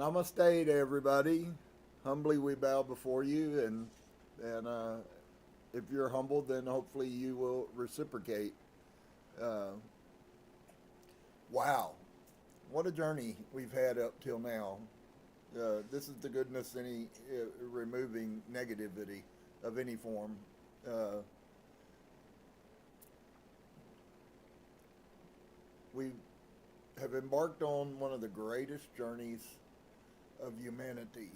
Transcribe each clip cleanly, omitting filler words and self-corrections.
Namaste to everybody. Humbly we bow before you, and if you're humble, then hopefully you will reciprocate. Uh, wow, what a journey we've had up till now. This is the goodness any removing negativity of any form. Uh, we have embarked on one of the greatest journeys of humanity,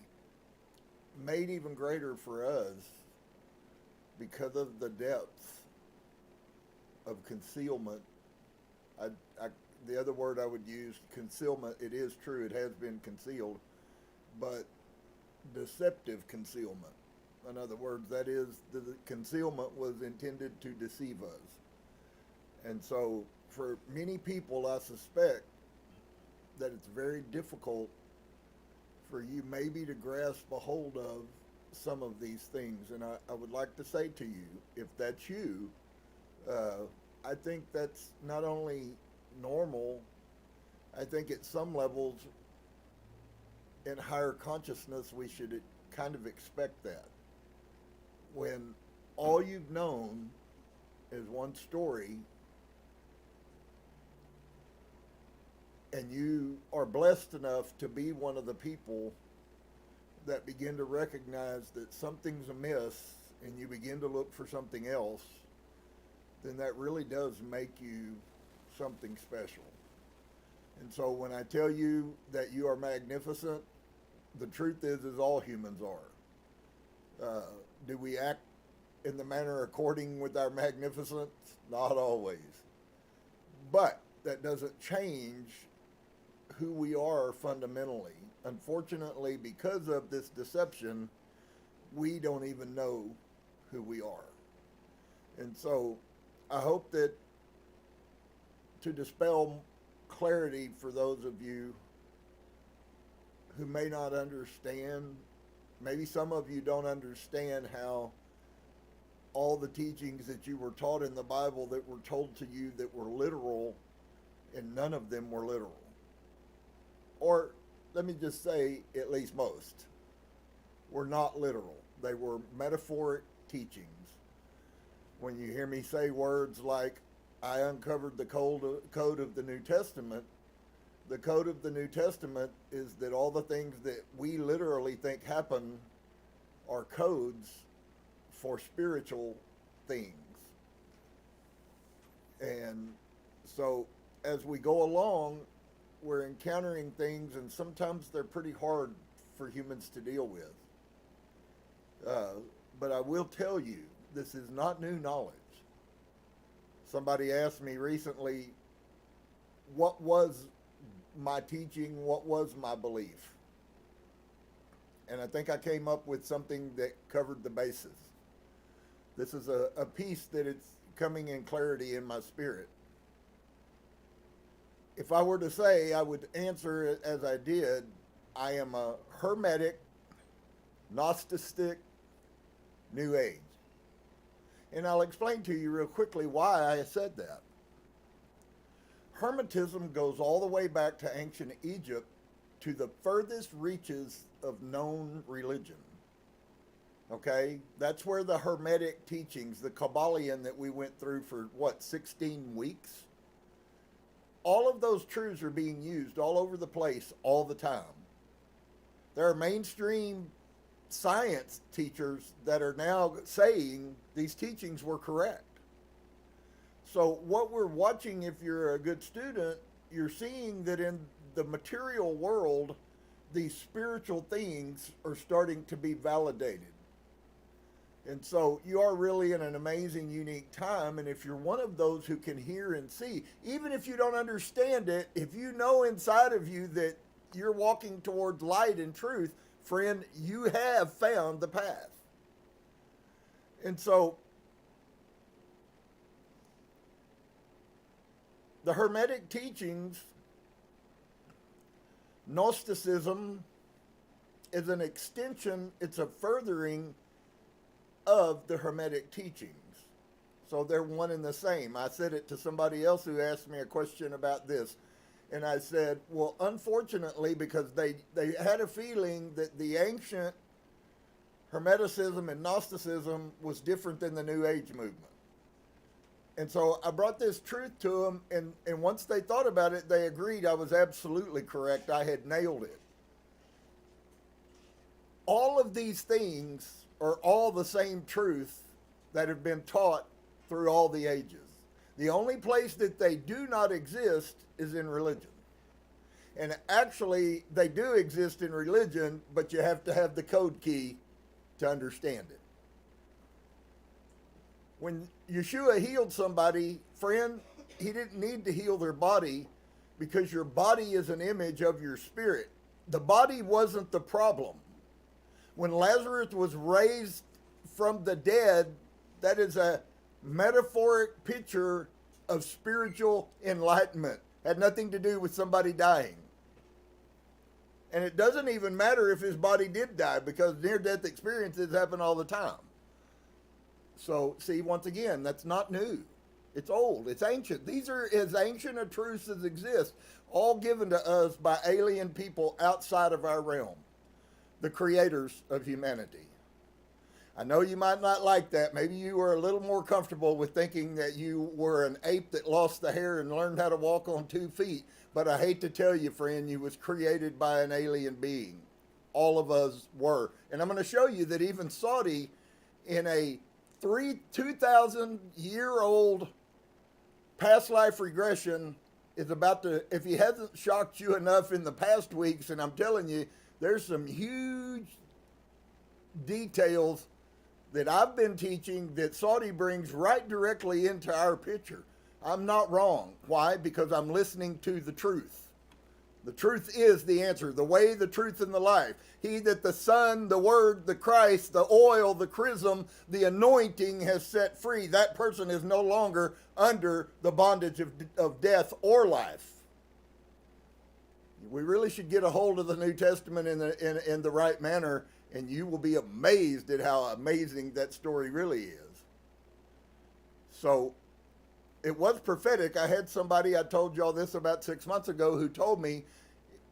made even greater for us because of the depth of concealment. I, I, the other word I would use, concealment, it is true, it has been concealed, but deceptive concealment. In other words, that is, the concealment was intended to deceive us. And so, for many people, I suspect that it's very difficult for you maybe to grasp a hold of some of these things. And I would like to say to you, if that's you, I think that's not only normal, I think at some levels in higher consciousness we should kind of expect that. When all you've known is one story, and you are blessed enough to be one of the people that begin to recognize that something's amiss and you begin to look for something else, then that really does make you something special. And so when I tell you that you are magnificent, the truth is all humans are. Do we act in the manner according with our magnificence? Not always. But that doesn't change who we are fundamentally. Unfortunately, because of this deception, we don't even know who we are. And so I hope that to dispel clarity for those of you who may not understand, maybe some of you don't understand how all the teachings that you were taught in the Bible that were told to you that were literal, and none of them were literal. Or let me just say, at least most, were not literal. They were metaphoric teachings. When you hear me say words like, I uncovered the code of the New Testament, the code of the New Testament is that all the things that we literally think happen are codes for spiritual things. And so as we go along, we're encountering things, and sometimes they're pretty hard for humans to deal with. But I will tell you, this is not new knowledge. Somebody asked me recently, what was my teaching, what was my belief? And I think I came up with something that covered the bases. This is a piece that it's coming in clarity in my spirit. If I were to say, I would answer it as I did. I am a Hermetic, Gnostic, New Age. And I'll explain to you real quickly why I said that. Hermetism goes all the way back to ancient Egypt, to the furthest reaches of known religion. Okay? That's where the Hermetic teachings, the Kabbalion that we went through for, 16 weeks? All of those truths are being used all over the place all the time. There are mainstream science teachers that are now saying these teachings were correct. So what we're watching, if you're a good student, you're seeing that in the material world, these spiritual things are starting to be validated. And so you are really in an amazing, unique time. And if you're one of those who can hear and see, even if you don't understand it, if you know inside of you that you're walking towards light and truth, friend, you have found the path. And so the Hermetic teachings, Gnosticism, is an extension, it's a furthering of the Hermetic teachings. So they're one and the same. I said it to somebody else who asked me a question about this. And I said, well, unfortunately, because they had a feeling that the ancient Hermeticism and Gnosticism was different than the New Age movement. And so I brought this truth to them, and once they thought about it, they agreed I was absolutely correct. I had nailed it. All of these things are all the same truth that have been taught through all the ages. The only place that they do not exist is in religion. And actually, they do exist in religion, but you have to have the code key to understand it. When Yeshua healed somebody, friend, he didn't need to heal their body because your body is an image of your spirit. The body wasn't the problem. When Lazarus was raised from the dead, that is a metaphoric picture of spiritual enlightenment. Had nothing to do with somebody dying. And it doesn't even matter if his body did die, because near-death experiences happen all the time. So, see, once again, that's not new. It's old. It's ancient. These are as ancient a truths as exist, all given to us by alien people outside of our realm, the creators of humanity. I know you might not like that. Maybe you were a little more comfortable with thinking that you were an ape that lost the hair and learned how to walk on 2 feet. But I hate to tell you, friend, you was created by an alien being. All of us were. And I'm going to show you that even Saudi, in a 2,000-year-old past life regression, is about to, if he hasn't shocked you enough in the past weeks, and I'm telling you, there's some huge details that I've been teaching that Saudi brings right directly into our picture. I'm not wrong. Why? Because I'm listening to the truth. The truth is the answer, the way, the truth, and the life. He that the Son, the Word, the Christ, the oil, the chrism, the anointing has set free, that person is no longer under the bondage of death or life. We really should get a hold of the New Testament in the right manner, and you will be amazed at how amazing that story really is. So, it was prophetic. I had somebody, I told y'all this about 6 months ago, who told me,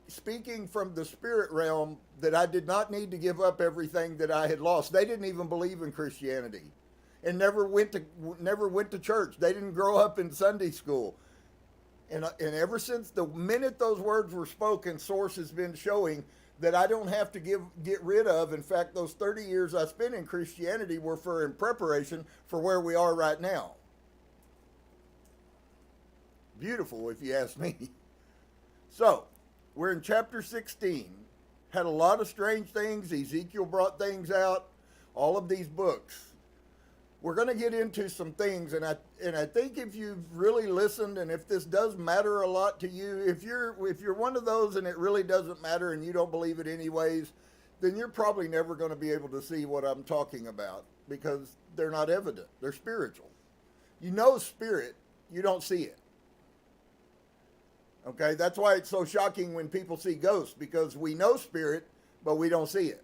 speaking from the spirit realm, that I did not need to give up everything that I had lost. They didn't even believe in Christianity and never went to church. They didn't grow up in Sunday school. And ever since the minute those words were spoken, Source has been showing that I don't have to get rid of. In fact, those 30 years I spent in Christianity were in preparation for where we are right now. Beautiful, if you ask me. So, we're in chapter 16. Had a lot of strange things. Ezekiel brought things out. All of these books. We're going to get into some things, and I think if you've really listened, and if this does matter a lot to you, if you're one of those and it really doesn't matter and you don't believe it anyways, then you're probably never going to be able to see what I'm talking about, because they're not evident. They're spiritual. You know spirit, you don't see it. Okay, that's why it's so shocking when people see ghosts, because we know spirit, but we don't see it.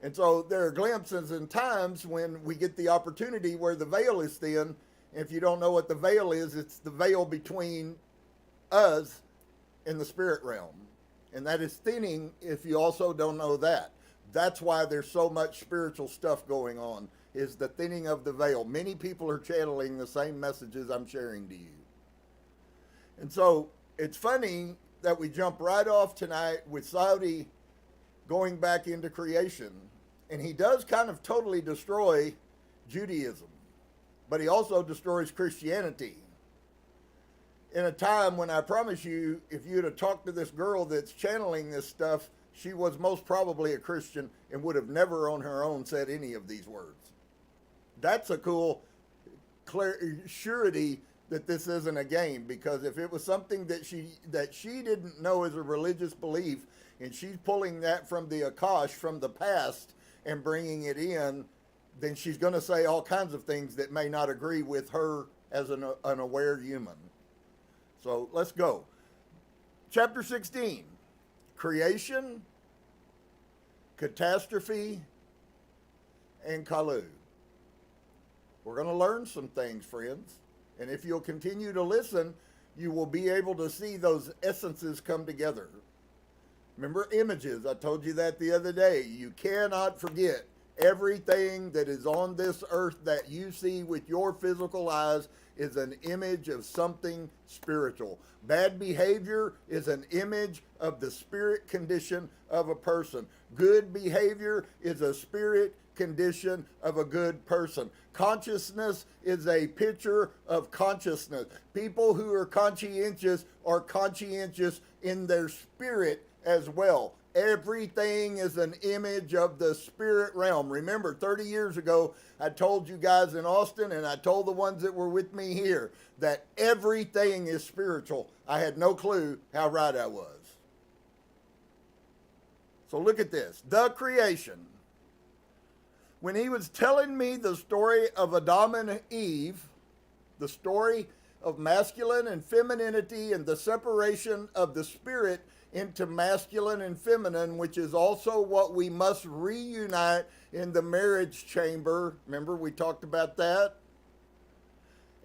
And so there are glimpses and times when we get the opportunity where the veil is thin. If you don't know what the veil is, it's the veil between us and the spirit realm. And that is thinning if you also don't know that. That's why there's so much spiritual stuff going on, is the thinning of the veil. Many people are channeling the same messages I'm sharing to you. And so it's funny that we jump right off tonight with Saudi going back into creation. And he does kind of totally destroy Judaism, but he also destroys Christianity. In a time when I promise you, if you'd have talked to this girl that's channeling this stuff, she was most probably a Christian and would have never on her own said any of these words. That's a cool surety that this isn't a game, because if it was something that she didn't know as a religious belief, and she's pulling that from the Akash, from the past, and bringing it in, then she's going to say all kinds of things that may not agree with her as an aware human. So let's go. Chapter 16, creation, catastrophe, and Kalu. We're going to learn some things, friends. And if you'll continue to listen, you will be able to see those essences come together. Remember images. I told you that the other day. You cannot forget everything that is on this earth that you see with your physical eyes is an image of something spiritual. Bad behavior is an image of the spirit condition of a person. Good behavior is a spirit condition of a good person. Consciousness is a picture of consciousness. People who are conscientious in their spirit as well. Everything is an image of the spirit realm. Remember, 30 years ago, I told you guys in Austin, and I told the ones that were with me here, that everything is spiritual. I had no clue how right I was. So look at this. The creation. When he was telling me the story of Adam and Eve, the story of masculine and femininity and the separation of the spirit into masculine and feminine, which is also what we must reunite in the marriage chamber. Remember, we talked about that?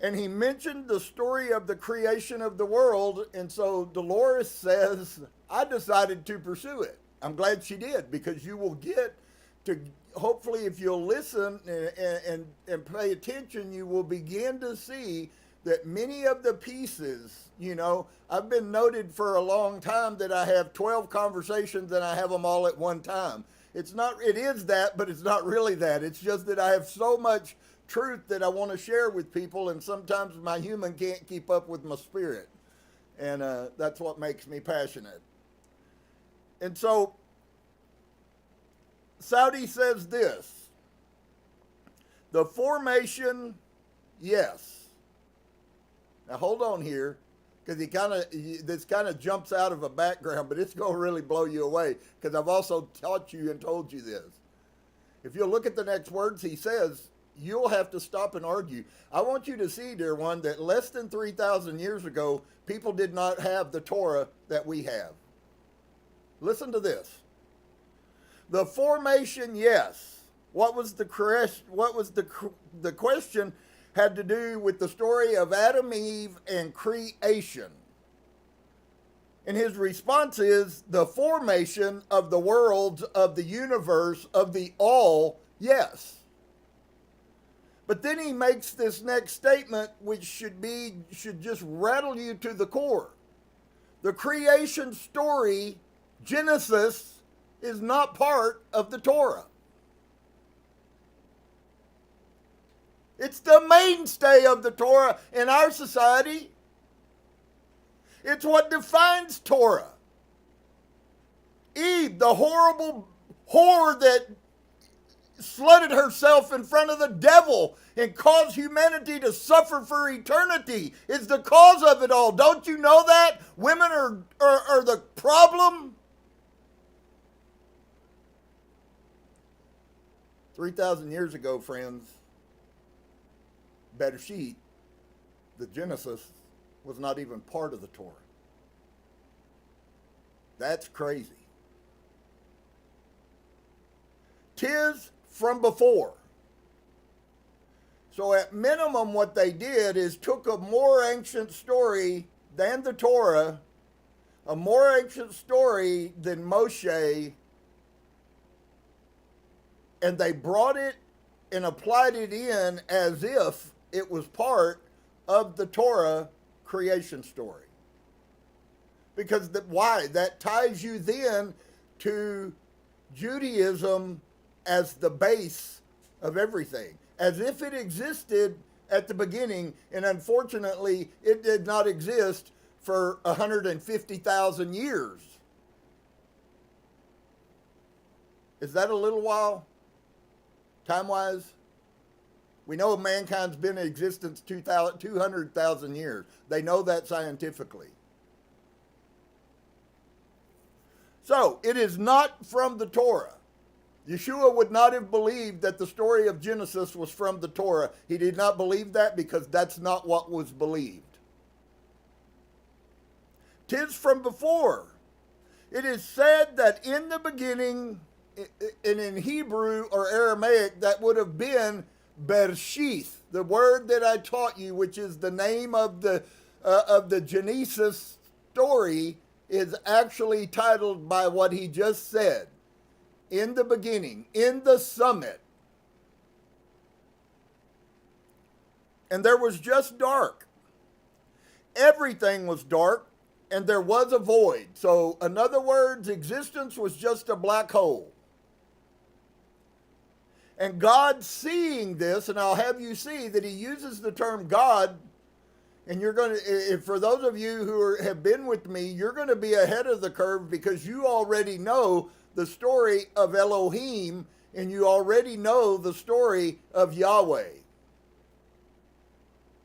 And he mentioned the story of the creation of the world, and so Dolores says, I decided to pursue it. I'm glad she did, because you will get to, hopefully if you'll listen and pay attention, you will begin to see that many of the pieces, you know, I've been noted for a long time that I have 12 conversations and I have them all at one time. It is that, but it's not really that. It's just that I have so much truth that I want to share with people, and sometimes my human can't keep up with my spirit. And that's what makes me passionate. And so, Saudi says this: the formation, yes. Now hold on here, because this kind of jumps out of a background, but it's going to really blow you away, because I've also taught you and told you this. If you'll look at the next words, he says, you'll have to stop and argue. I want you to see, dear one, that less than 3,000 years ago, people did not have the Torah that we have. Listen to this. The formation, yes. What was the question? Had to do with the story of Adam, Eve, and creation. And his response is the formation of the worlds, of the universe, of the all, yes. But then he makes this next statement, which should just rattle you to the core. The creation story, Genesis, is not part of the Torah. It's the mainstay of the Torah in our society. It's what defines Torah. Eve, the horrible whore that slutted herself in front of the devil and caused humanity to suffer for eternity, is the cause of it all. Don't you know that? Women are the problem. 3,000 years ago, friends, Bereshit, the Genesis, was not even part of the Torah. That's crazy. 'Tis from before. So at minimum, what they did is took a more ancient story than the Torah, a more ancient story than Moshe, and they brought it and applied it in as if it was part of the Torah creation story. Because why? That ties you then to Judaism as the base of everything. As if it existed at the beginning, and unfortunately, it did not exist for 150,000 years. Is that a little while, time-wise? We know mankind's been in existence 200,000 years. They know that scientifically. So, it is not from the Torah. Yeshua would not have believed that the story of Genesis was from the Torah. He did not believe that because that's not what was believed. 'Tis from before. It is said that in the beginning, and in Hebrew or Aramaic, that would have been Bereshith, the word that I taught you, which is the name of the of the Genesis story is actually titled by what he just said. In the beginning, in the summit. And there was just dark. Everything was dark, and there was a void. So, in other words, existence was just a black hole. And God seeing this, and I'll have you see that he uses the term God, and you're going to, for those of you who have been with me, you're going to be ahead of the curve because you already know the story of Elohim, and you already know the story of Yahweh.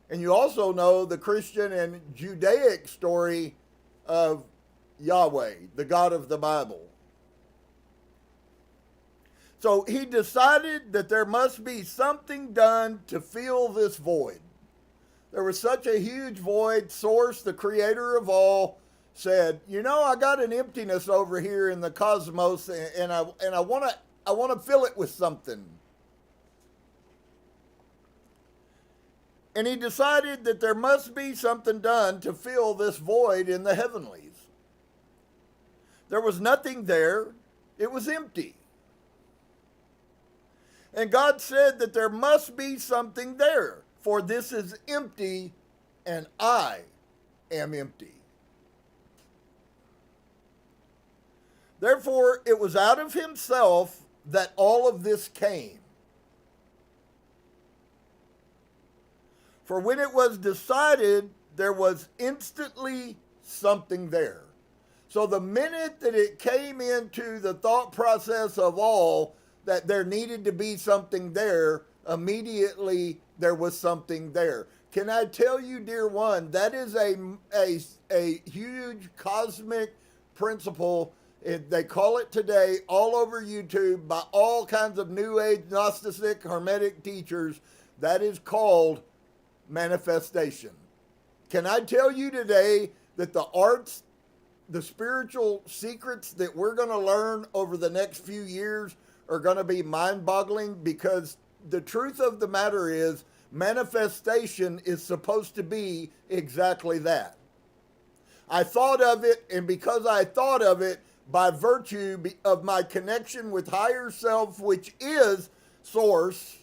And you also know the Christian and Judaic story of Yahweh, the God of the Bible. So he decided that there must be something done to fill this void. There was such a huge void. Source, the creator of all, said, you know, I got an emptiness over here in the cosmos, and I want to fill it with something. And he decided that there must be something done to fill this void in the heavenlies. There was nothing there. It was empty. And God said that there must be something there, for this is empty, and I am empty. Therefore, it was out of himself that all of this came. For when it was decided, there was instantly something there. So the minute that it came into the thought process of all that there needed to be something there, immediately there was something there. Can I tell you, dear one, that is a huge cosmic principle. They call it today all over YouTube by all kinds of New Age, Gnostic, Hermetic teachers. That is called manifestation. Can I tell you today that the arts, the spiritual secrets that we're going to learn over the next few years are going to be mind-boggling, because the truth of the matter is manifestation is supposed to be exactly that. I thought of it, and because I thought of it by virtue of my connection with higher self, which is source,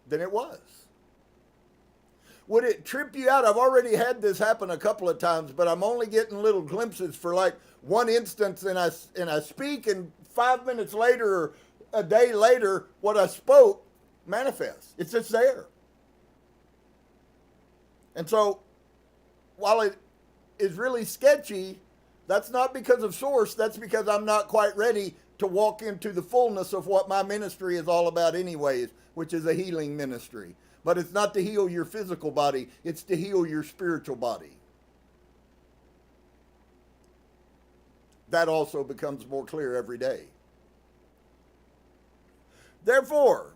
then it was. Would it trip you out? I've already had this happen a couple of times, but I'm only getting little glimpses for like one instance, and I speak, and 5 minutes later or a day later, what I spoke manifests. It's just there. And so, while it is really sketchy, that's not because of source. That's because I'm not quite ready to walk into the fullness of what my ministry is all about anyways, which is a healing ministry. But it's not to heal your physical body. It's to heal your spiritual body. That also becomes more clear every day. Therefore,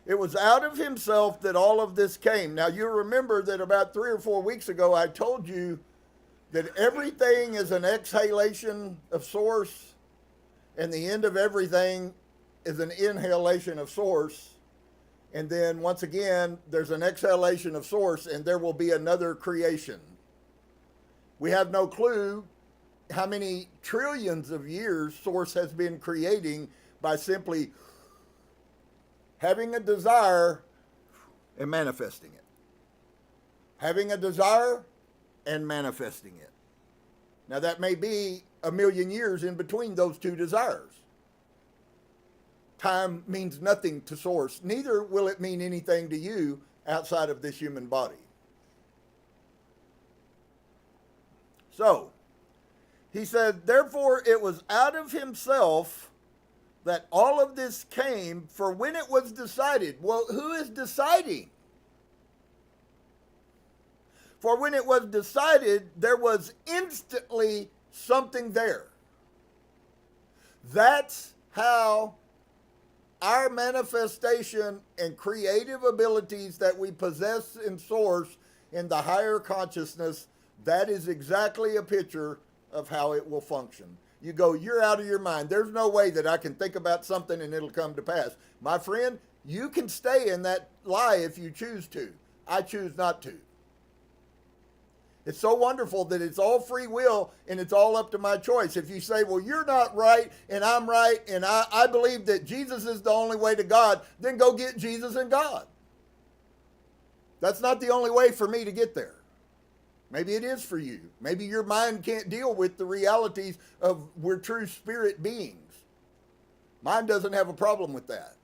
it was out of himself that all of this came. Now, you remember that about 3 or 4 weeks ago, I told you that everything is an exhalation of source, and the end of everything is an inhalation of source. And then, once again, there's an exhalation of source, and there will be another creation. We have no clue how many trillions of years source has been creating by simply having a desire and manifesting it. Having a desire and manifesting it. Now that may be 1,000,000 years in between those two desires. Time means nothing to source. Neither will it mean anything to you outside of this human body. So, he said, therefore it was out of himself that all of this came, for when it was decided. Well, who is deciding? For when it was decided, there was instantly something there. That's how our manifestation and creative abilities that we possess in source in the higher consciousness, that is exactly a picture of how it will function. You go, you're out of your mind. There's no way that I can think about something and it'll come to pass. My friend, you can stay in that lie if you choose to. I choose not to. It's so wonderful that it's all free will and it's all up to my choice. If you say, well, you're not right and I'm right and I believe that Jesus is the only way to God, then go get Jesus and God. That's not the only way for me to get there. Maybe it is for you. Maybe your mind can't deal with the realities of we're true spirit beings. Mine doesn't have a problem with that.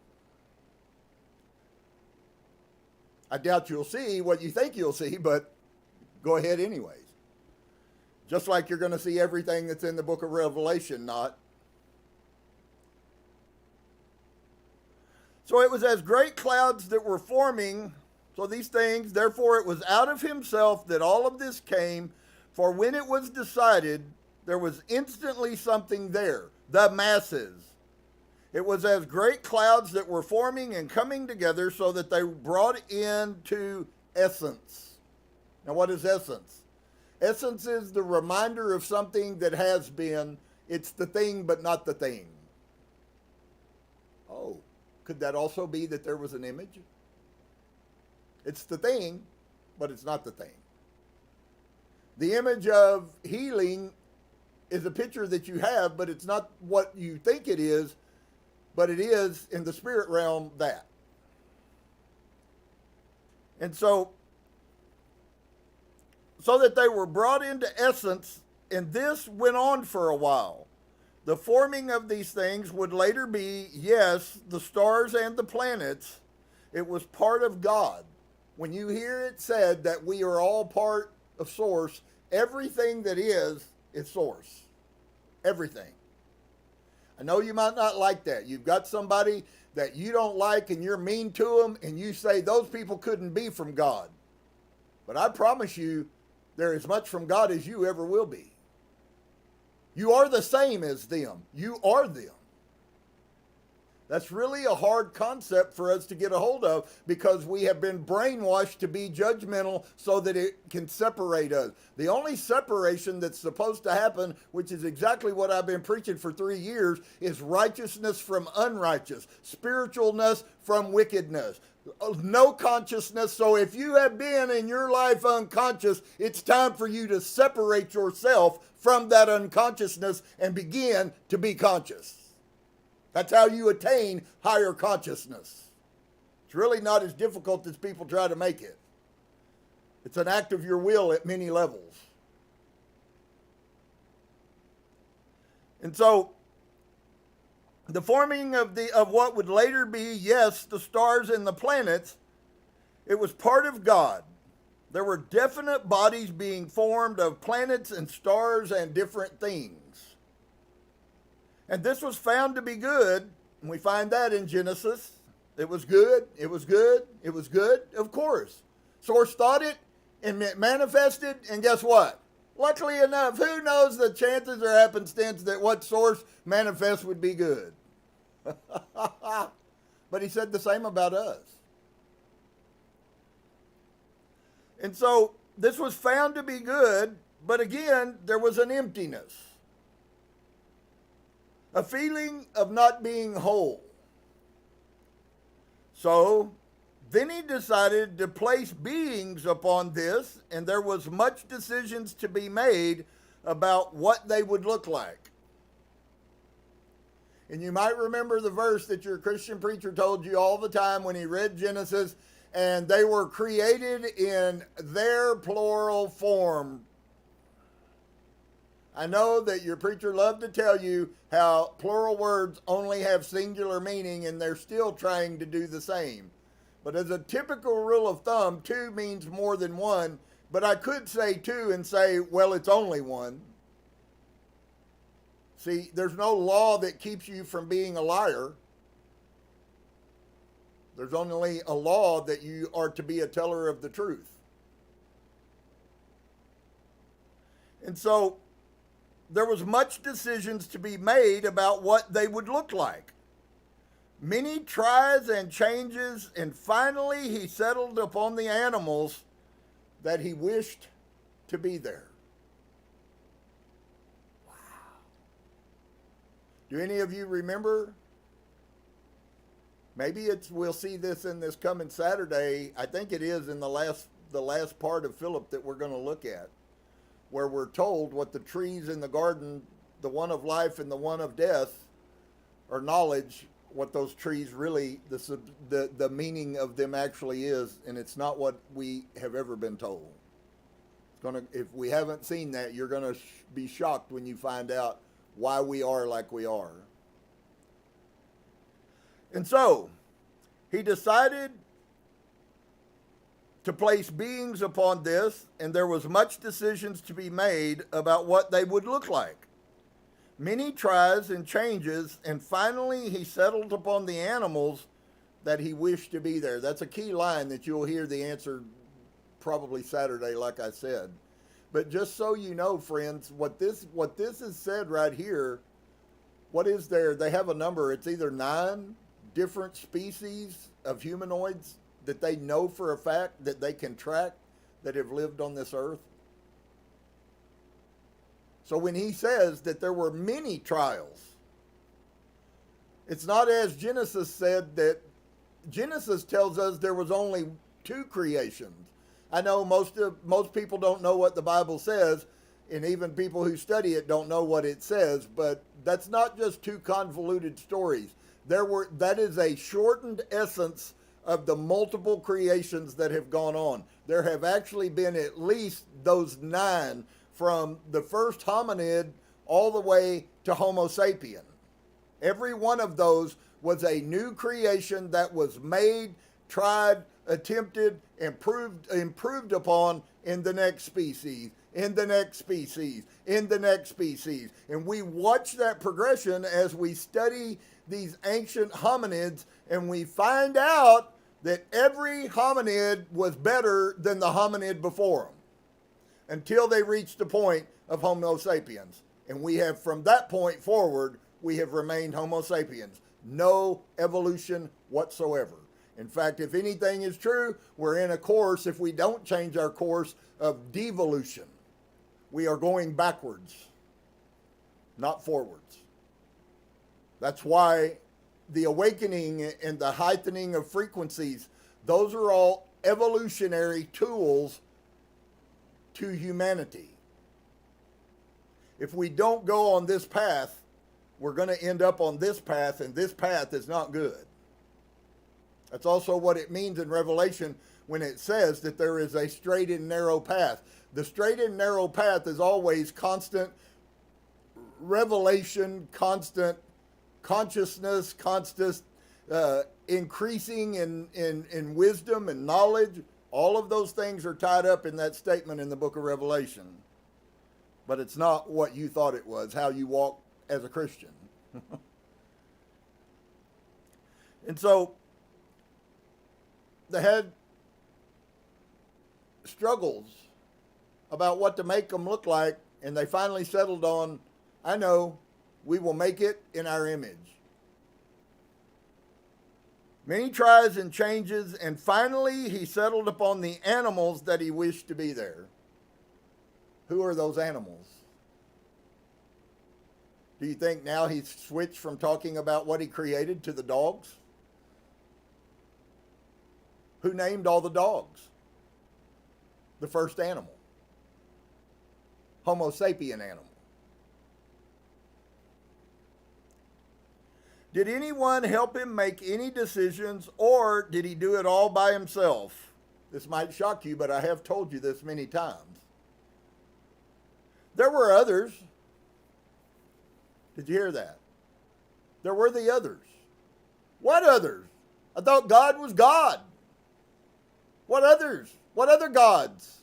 I doubt you'll see what you think you'll see, but go ahead anyways. Just like you're going to see everything that's in the book of Revelation, not. So it was as great clouds that were forming, so these things, therefore it was out of himself that all of this came, for when it was decided, there was instantly something there, the masses. It was as great clouds that were forming and coming together so that they brought into essence. Now, what is essence? Essence is the reminder of something that has been. It's the thing, but not the thing. Oh, could that also be that there was an image? It's the thing, but it's not the thing. The image of healing is a picture that you have, but it's not what you think it is, but it is in the spirit realm that. And so that they were brought into essence, and this went on for a while. The forming of these things would later be, yes, the stars and the planets. It was part of God. When you hear it said that we are all part of source, everything that is source. Everything. I know you might not like that. You've got somebody that you don't like and you're mean to them and you say those people couldn't be from God. But I promise you, they're as much from God as you ever will be. You are the same as them. You are them. That's really a hard concept for us to get a hold of because we have been brainwashed to be judgmental so that it can separate us. The only separation that's supposed to happen, which is exactly what I've been preaching for 3 years, is righteousness from unrighteous, spiritualness from wickedness. No consciousness. So if you have been in your life unconscious, it's time for you to separate yourself from that unconsciousness and begin to be conscious. That's how you attain higher consciousness. It's really not as difficult as people try to make it. It's an act of your will at many levels. And so, the forming of what would later be, yes, the stars and the planets, it was part of God. There were definite bodies being formed of planets and stars and different things. And this was found to be good, and we find that in Genesis. It was good, it was good, it was good, of course. Source thought it, and it manifested, and guess what? Luckily enough, who knows the chances or happenstance that what source manifests would be good? But he said the same about us. And so this was found to be good, but again, there was an emptiness. A feeling of not being whole. So then he decided to place beings upon this, and there was much decisions to be made about what they would look like. And you might remember the verse that your Christian preacher told you all the time when he read Genesis, and they were created in their plural form. I know that your preacher loved to tell you how plural words only have singular meaning, and they're still trying to do the same. But as a typical rule of thumb, two means more than one, but I could say two and say, well, it's only one. See, there's no law that keeps you from being a liar. There's only a law that you are to be a teller of the truth. And so there was much decisions to be made about what they would look like. Many tries and changes, and finally he settled upon the animals that he wished to be there. Wow. Do any of you remember? Maybe we'll see this in this coming Saturday. I think it is in the last part of Philip that we're going to look at. where we're told what the trees in the garden, the one of life and the one of death, or knowledge, what those trees really, the meaning of them actually is, and it's not what we have ever been told. If we haven't seen that, you're going to be shocked when you find out why we are like we are. And so, he decided to place beings upon this, and there was much decisions to be made about what they would look like. Many tries and changes, and finally he settled upon the animals that he wished to be there. That's a key line that you'll hear the answer probably Saturday, like I said. But just so you know, friends, what this is said right here, what is there? They have a number. It's either 9 different species of humanoids that they know for a fact that they can track that have lived on this earth. So when he says that there were many trials, it's not as Genesis said, that Genesis tells us there was only 2 creations. I know most people don't know what the Bible says, and even people who study it don't know what it says, but that's not just 2 convoluted stories. That is a shortened essence of the multiple creations that have gone on. There have actually been at least those 9 from the first hominid all the way to Homo sapien. Every one of those was a new creation that was made, tried, attempted, and improved upon in the next species, in the next species, in the next species. And we watch that progression as we study these ancient hominids, and we find out that every hominid was better than the hominid before them until they reached the point of Homo sapiens. And we have, from that point forward, we have remained Homo sapiens. No evolution whatsoever. In fact, if anything is true, we're in a course, if we don't change our course, of devolution. We are going backwards, not forwards. That's why the awakening and the heightening of frequencies, those are all evolutionary tools to humanity. If we don't go on this path, we're going to end up on this path, and this path is not good. That's also what it means in Revelation when it says that there is a straight and narrow path. The straight and narrow path is always constant revelation, constant consciousness, constant increasing in wisdom and knowledge. All of those things are tied up in that statement in the book of Revelation. But it's not what you thought it was, how you walk as a Christian. And so they had struggles about what to make them look like, and they finally settled on, I know, we will make it in our image. Many tries and changes, and finally he settled upon the animals that he wished to be there. Who are those animals? Do you think now he's switched from talking about what he created to the dogs? Who named all the dogs? The first animal. Homo sapien animal. Did anyone help him make any decisions, or did he do it all by himself? This might shock you, but I have told you this many times. There were others. Did you hear that? There were the others. What others? I thought God was God. What others? What other gods?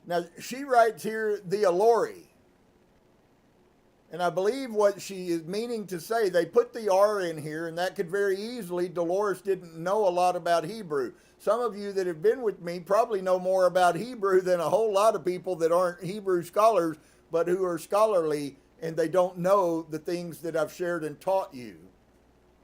Now, she writes here, the Illuminating. And I believe what she is meaning to say, they put the R in here, and that could very easily, Dolores didn't know a lot about Hebrew. Some of you that have been with me probably know more about Hebrew than a whole lot of people that aren't Hebrew scholars, but who are scholarly, and they don't know the things that I've shared and taught you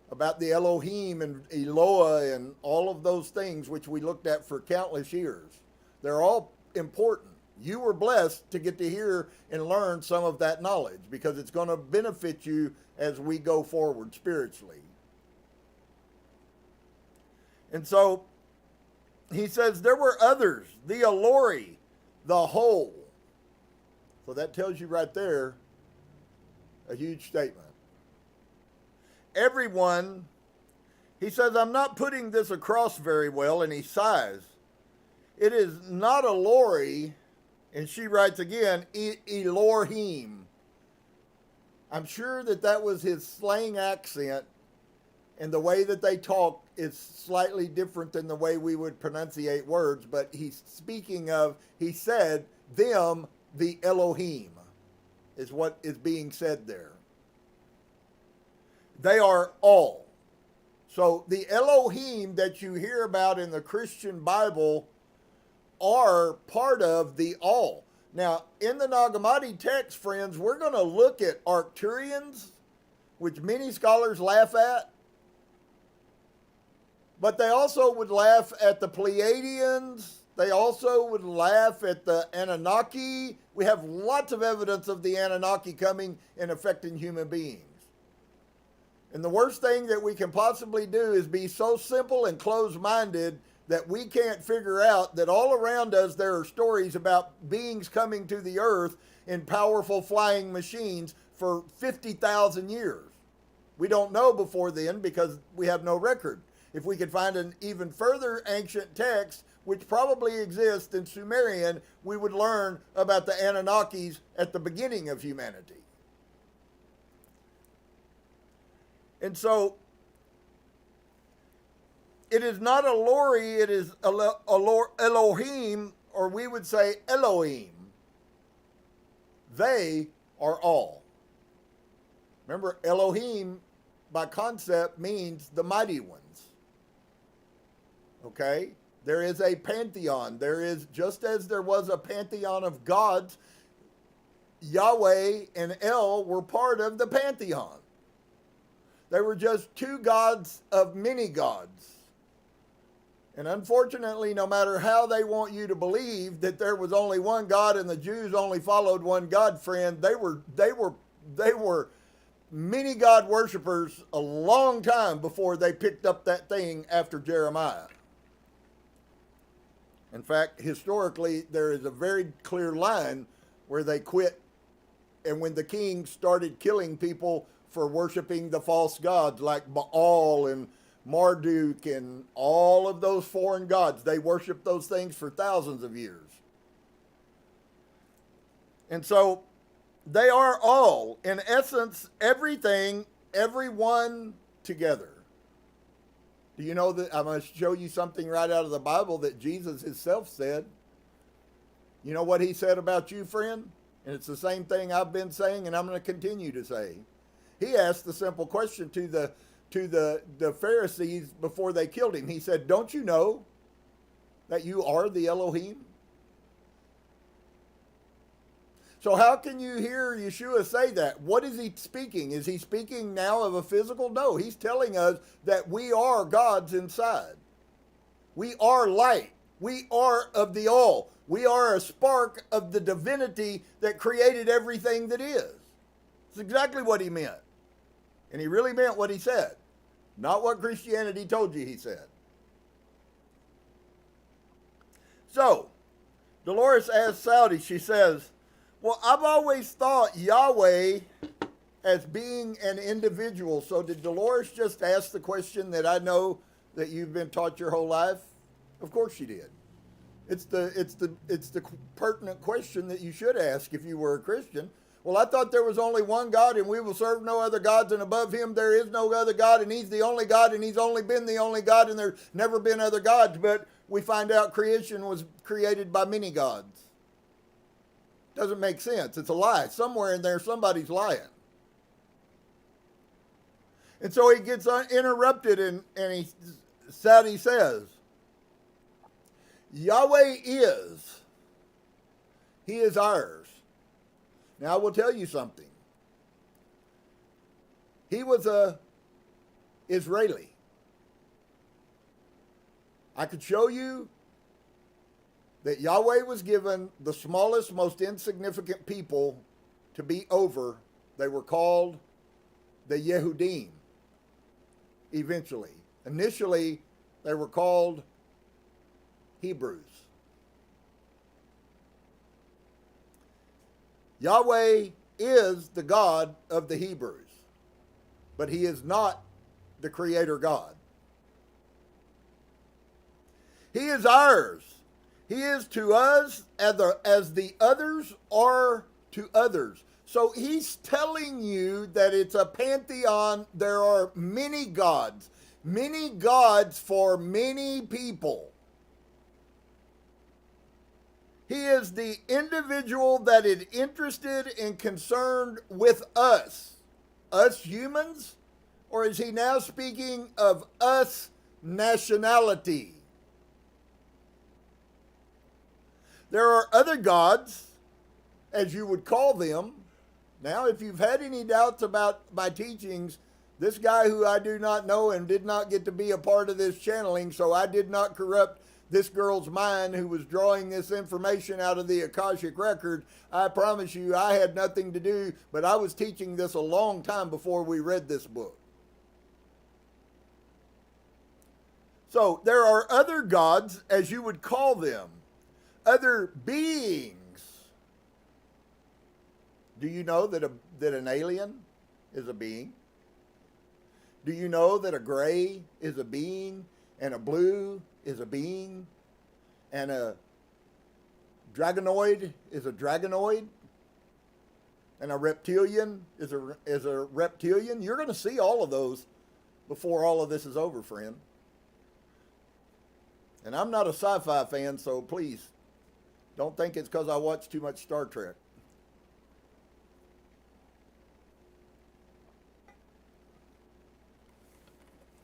about the Elohim and Eloah and all of those things which we looked at for countless years. They're all important. You were blessed to get to hear and learn some of that knowledge because it's going to benefit you as we go forward spiritually. And so he says there were others, the Illuminating, the whole. So that tells you right there a huge statement. Everyone, he says, I'm not putting this across very well, and he sighs. It is not a lorry, and she writes again, Elohim. I'm sure that was his slang accent, and the way that they talk is slightly different than the way we would pronunciate words, but he's speaking of, he said, them, the Elohim, is what is being said there. They are all. So the Elohim that you hear about in the Christian Bible are part of the all. Now, in the Nag Hammadi text, friends, we're going to look at Arcturians, which many scholars laugh at. But they also would laugh at the Pleiadians. They also would laugh at the Anunnaki. We have lots of evidence of the Anunnaki coming and affecting human beings. And the worst thing that we can possibly do is be so simple and closed-minded that we can't figure out that all around us there are stories about beings coming to the earth in powerful flying machines for 50,000 years. We don't know before then because we have no record. If we could find an even further ancient text, which probably exists in Sumerian, we would learn about the Anunnakis at the beginning of humanity. And so, it is not a lorry, it is Elohim, or we would say Elohim. They are all. Remember, Elohim, by concept, means the mighty ones. Okay? There is a pantheon. There is, just as there was a pantheon of gods, Yahweh and El were part of the pantheon. They were just two gods of many gods. And unfortunately, no matter how they want you to believe that there was only one God and the Jews only followed one God, friend, they were many God worshipers a long time before they picked up that thing after Jeremiah. In fact, historically, there is a very clear line where they quit, and when the king started killing people for worshiping the false gods like Baal and Marduk and all of those foreign gods, they worshiped those things for thousands of years. And so they are all, in essence, everything, everyone together. Do you know that I'm going to show you something right out of the Bible that Jesus himself said? You know what he said about you, friend? And it's the same thing I've been saying and I'm going to continue to say. He asked the simple question to the Pharisees before they killed him. He said, don't you know that you are the Elohim? So how can you hear Yeshua say that? What is he speaking? Is he speaking now of a physical? No, he's telling us that we are gods inside. We are light. We are of the all. We are a spark of the divinity that created everything that is. It's exactly what he meant. And he really meant what he said. Not what Christianity told you he said. So, Dolores asks Saudi, she says, well, I've always thought Yahweh as being an individual. So did Dolores just ask the question that I know that you've been taught your whole life? Of course she did. It's the pertinent question that you should ask if you were a Christian. Well, I thought there was only one God and we will serve no other gods, and above him there is no other God, and he's the only God, and he's only been the only God, and there's never been other gods. But we find out creation was created by many gods. Doesn't make sense. It's a lie. Somewhere in there, somebody's lying. And so he gets interrupted, and Saudi says, Yahweh is. He is ours. Now, I will tell you something. He was a Israeli. I could show you that Yahweh was given the smallest, most insignificant people to be over. They were called the Yehudim, eventually. Initially, they were called Hebrews. Yahweh is the God of the Hebrews, but he is not the creator God. He is ours. He is to us as the others are to others. So he's telling you that it's a pantheon. There are many gods for many people. He is the individual that is interested and concerned with us humans, or is he now speaking of us nationality? There are other gods, as you would call them. Now, if you've had any doubts about my teachings, this guy who I do not know and did not get to be a part of this channeling, so I did not corrupt this girl's mind who was drawing this information out of the Akashic record. I promise you, I had nothing to do, but I was teaching this a long time before we read this book. So there are other gods, as you would call them, other beings. Do you know that an alien is a being? Do you know that a gray is a being, and a blue is a being, and a dragonoid is a dragonoid, and a reptilian is a reptilian? You're going to see all of those before all of this is over, friend. And I'm not a sci-fi fan, so please don't think it's because I watch too much Star Trek.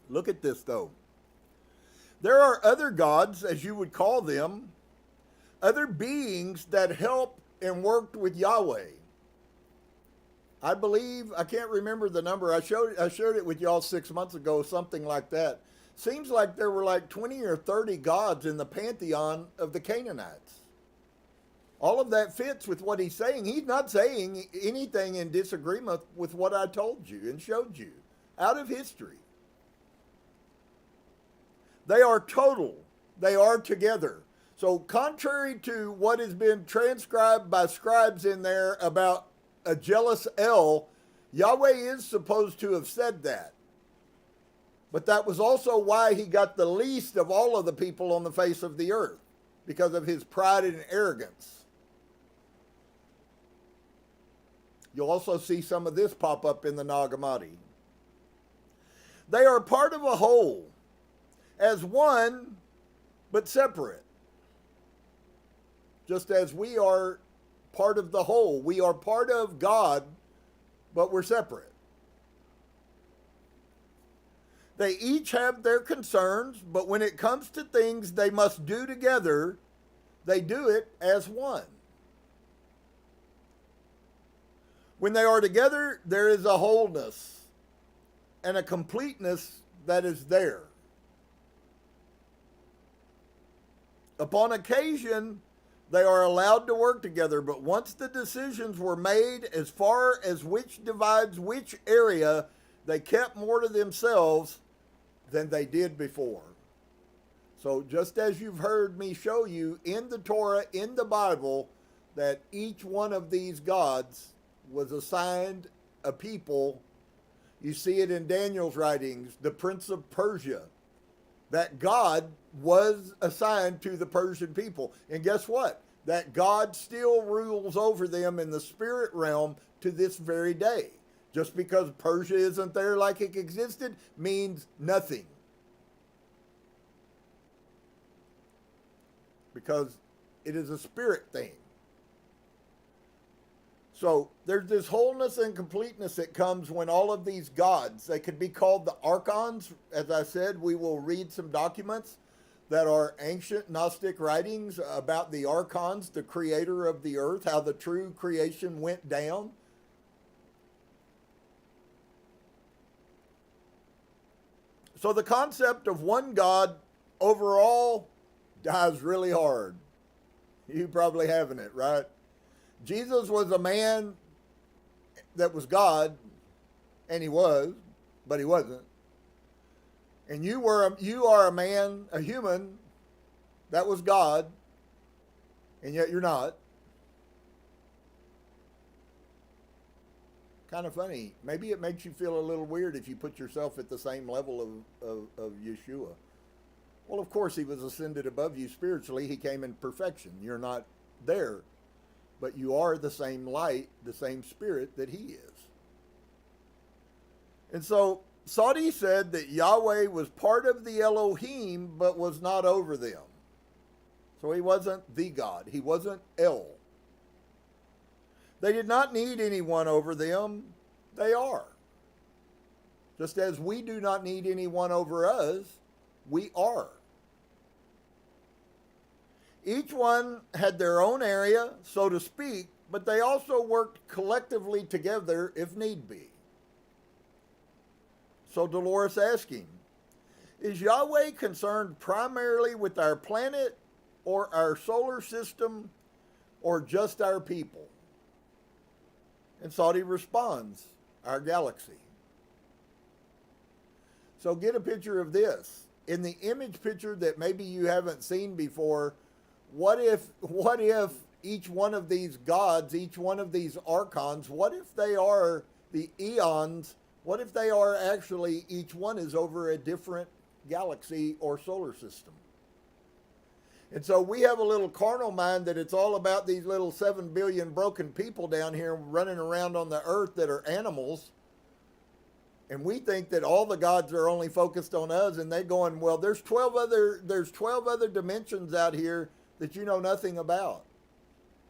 Look at this, though. There are other gods, as you would call them, other beings that help and worked with Yahweh. I believe, I can't remember the number. I showed it with y'all 6 months ago, something like that. Seems like there were like 20 or 30 gods in the pantheon of the Canaanites. All of that fits with what he's saying. He's not saying anything in disagreement with what I told you and showed you out of history. They are total. They are together. So contrary to what has been transcribed by scribes in there about a jealous El, Yahweh is supposed to have said that. But that was also why he got the least of all of the people on the face of the earth, because of his pride and arrogance. You'll also see some of this pop up in the Nag Hammadi. They are part of a whole, as one, but separate. Just as we are part of the whole. We are part of God, but we're separate. They each have their concerns, but when it comes to things they must do together, they do it as one. When they are together, there is a wholeness and a completeness that is there. Upon occasion, they are allowed to work together, but once the decisions were made as far as which divides which area, they kept more to themselves than they did before. So just as you've heard me show you in the Torah, in the Bible, that each one of these gods was assigned a people, you see it in Daniel's writings, the Prince of Persia, that God was assigned to the Persian people. And guess what? That God still rules over them in the spirit realm to this very day. Just because Persia isn't there like it existed means nothing. Because it is a spirit thing. So there's this wholeness and completeness that comes when all of these gods, they could be called the archons. As I said, we will read some documents that are ancient Gnostic writings about the archons, the creator of the earth, how the true creation went down. So the concept of one God overall dies really hard. You probably haven't it, right? Jesus was a man that was God, and he was, but he wasn't. And you are a man, a human, that was God, and yet you're not. Kind of funny. Maybe it makes you feel a little weird if you put yourself at the same level of Yeshua. Well, of course, he was ascended above you spiritually. He came in perfection. You're not there, but you are the same light, the same spirit that he is. And so Sadi said that Yahweh was part of the Elohim, but was not over them. So he wasn't the God. He wasn't El. They did not need anyone over them. They are. Just as we do not need anyone over us, we are. Each one had their own area, so to speak, but they also worked collectively together if need be. So Dolores asked him, is Yahweh concerned primarily with our planet or our solar system or just our people? And Sadi responds, our galaxy. So get a picture of this. In the image picture that maybe you haven't seen before, what if each one of these gods, each one of these archons, what if they are the eons? What if they are actually, each one is over a different galaxy or solar system? And so we have a little carnal mind that it's all about these little 7 billion broken people down here running around on the earth that are animals. And we think that all the gods are only focused on us, and they're going, well, there's 12 other dimensions out here that you know nothing about.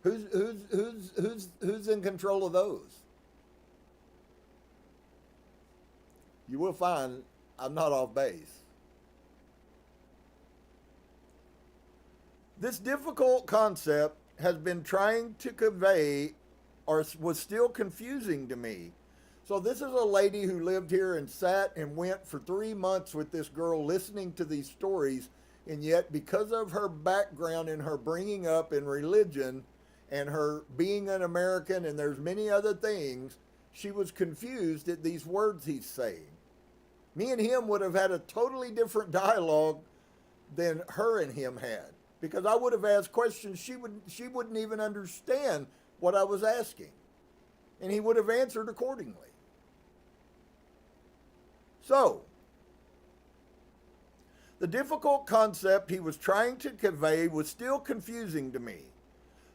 Who's in control of those? You will find I'm not off base. This difficult concept has been trying to convey, or was still confusing to me. So this is a lady who lived here and sat and went for 3 months with this girl listening to these stories, and yet because of her background and her bringing up in religion and her being an American, and there's many other things, she was confused at these words he's saying. Me and him would have had a totally different dialogue than her and him had, because I would have asked questions she wouldn't even understand what I was asking, and he would have answered accordingly. So, the difficult concept he was trying to convey was still confusing to me.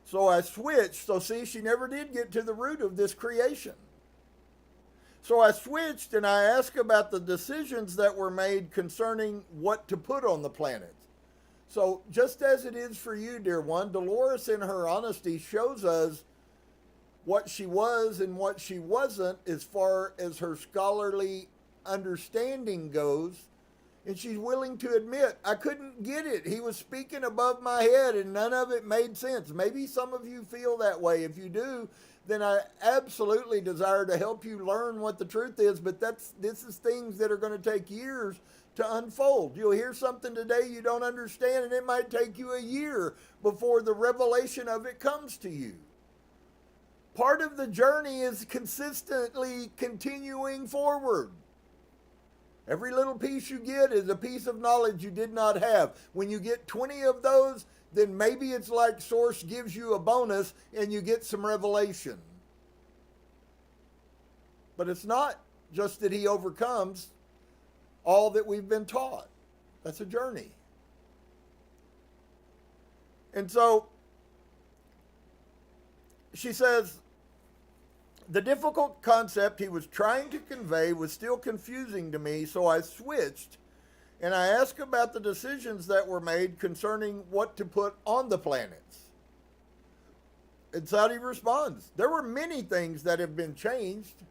So I switched. So see, she never did get to the root of this creation. So I switched and I asked about the decisions that were made concerning what to put on the planet. So just as it is for you, dear one, Dolores in her honesty shows us what she was and what she wasn't as far as her scholarly understanding goes. And she's willing to admit, I couldn't get it. He was speaking above my head and none of it made sense. Maybe some of you feel that way. If you do, then I absolutely desire to help you learn what the truth is. But this is things that are going to take years to unfold. You'll hear something today you don't understand, and it might take you a year before the revelation of it comes to you. Part of the journey is consistently continuing forward. Every little piece you get is a piece of knowledge you did not have. When you get 20 of those, then maybe it's like Source gives you a bonus and you get some revelation. But it's not just that he overcomes all that we've been taught. That's a journey. And so she says, the difficult concept he was trying to convey was still confusing to me, so I switched and I asked about the decisions that were made concerning what to put on the planets. And Sadi responds, there were many things that have been changed.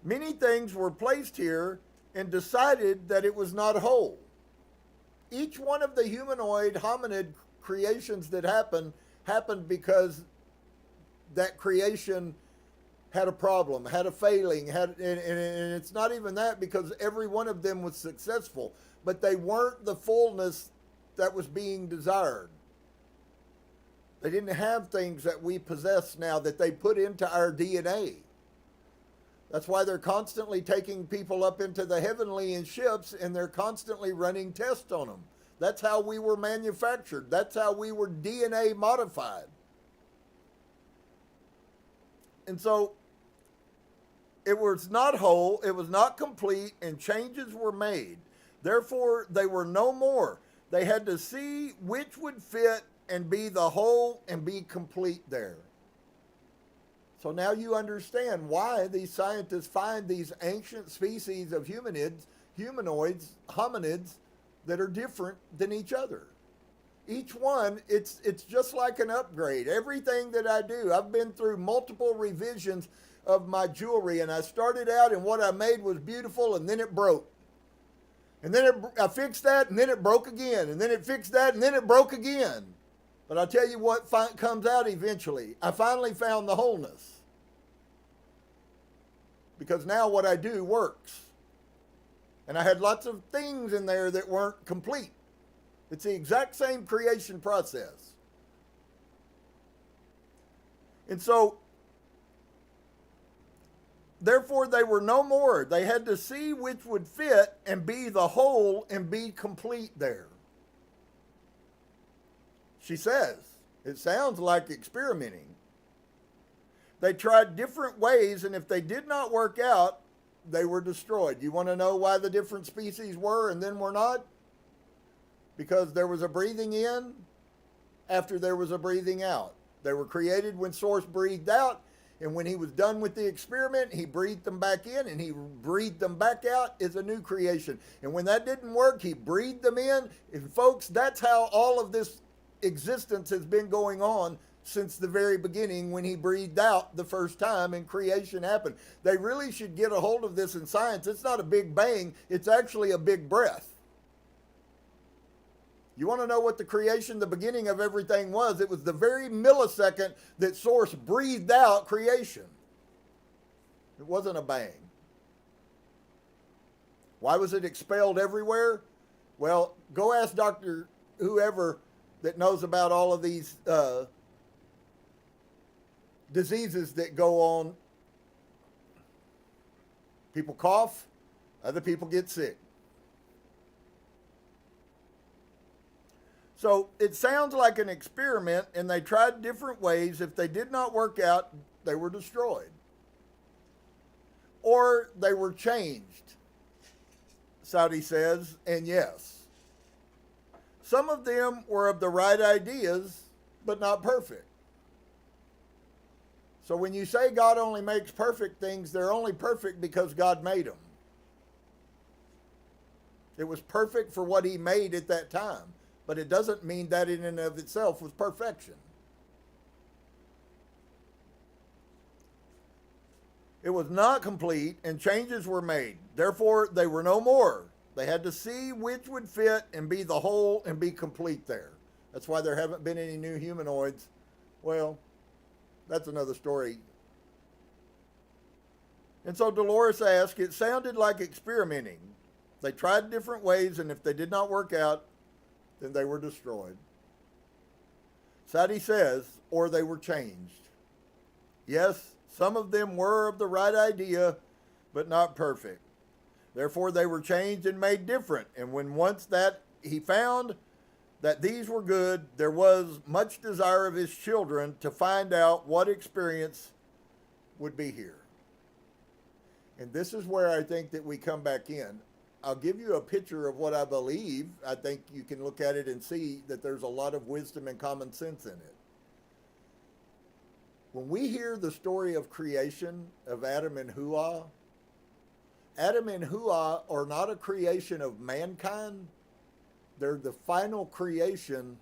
Many things were placed here and decided that it was not whole. Each one of the humanoid hominid creations that happened because that creation had a problem, had a failing, and it's not even that, because every one of them was successful, but they weren't the fullness that was being desired. They didn't have things that we possess now that they put into our DNA. That's why they're constantly taking people up into the heavenly in ships, and they're constantly running tests on them. That's how we were manufactured. That's how we were DNA modified. And so it was not whole, it was not complete, and changes were made. Therefore, they were no more. They had to see which would fit and be the whole and be complete there. So now you understand why these scientists find these ancient species of hominids, hominids that are different than each other. Each one, it's just like an upgrade. Everything that I do, I've been through multiple revisions of my jewelry, and I started out and what I made was beautiful, and then it broke. And then I fixed that, and then it broke again, and then it fixed that, and then it broke again. But I'll tell you what comes out eventually. I finally found the wholeness. Because now what I do works. And I had lots of things in there that weren't complete. It's the exact same creation process. And so, therefore they were no more. They had to see which would fit and be the whole and be complete there. She says, it sounds like experimenting. They tried different ways, and if they did not work out, they were destroyed. You want to know why the different species were and then were not? Because there was a breathing in after there was a breathing out. They were created when Source breathed out, and when he was done with the experiment, he breathed them back in, and he breathed them back out as a new creation. And when that didn't work, he breathed them in. And folks, that's how all of this existence has been going on since the very beginning when he breathed out the first time and creation happened. They really should get a hold of this in science. It's not a big bang, it's actually a big breath. You want to know what the creation, the beginning of everything was? It was the very millisecond that Source breathed out creation. It wasn't a bang. Why was it expelled everywhere? Well, go ask Dr. whoever that knows about all of these diseases that go on. People cough, other people get sick. So it sounds like an experiment, and they tried different ways. If they did not work out, they were destroyed. Or they were changed, Saudi says, and yes. Some of them were of the right ideas, but not perfect. So when you say God only makes perfect things, they're only perfect because God made them. It was perfect for what he made at that time, but it doesn't mean that in and of itself was perfection. It was not complete, and changes were made. Therefore, they were no more. They had to see which would fit and be the whole and be complete there. That's why there haven't been any new humanoids. Well, that's another story. And so Dolores asked, it sounded like experimenting. They tried different ways, and if they did not work out, then they were destroyed. Saudi says, or they were changed. Yes, some of them were of the right idea, but not perfect. Therefore, they were changed and made different. And when once that he found that these were good, there was much desire of his children to find out what experience would be here. And this is where I think that we come back in. I'll give you a picture of what I believe. I think you can look at it and see that there's a lot of wisdom and common sense in it. When we hear the story of creation of Adam and Hua are not a creation of mankind. They're the final creation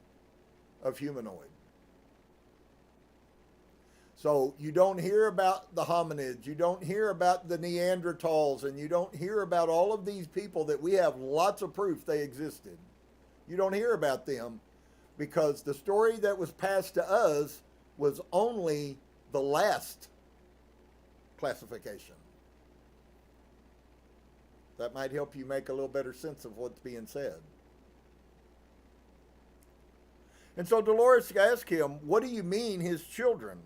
of humanoid. So you don't hear about the hominids, you don't hear about the Neanderthals, and you don't hear about all of these people that we have lots of proof they existed. You don't hear about them because the story that was passed to us was only the last classification. That might help you make a little better sense of what's being said. And so Dolores asked him, what do you mean his children?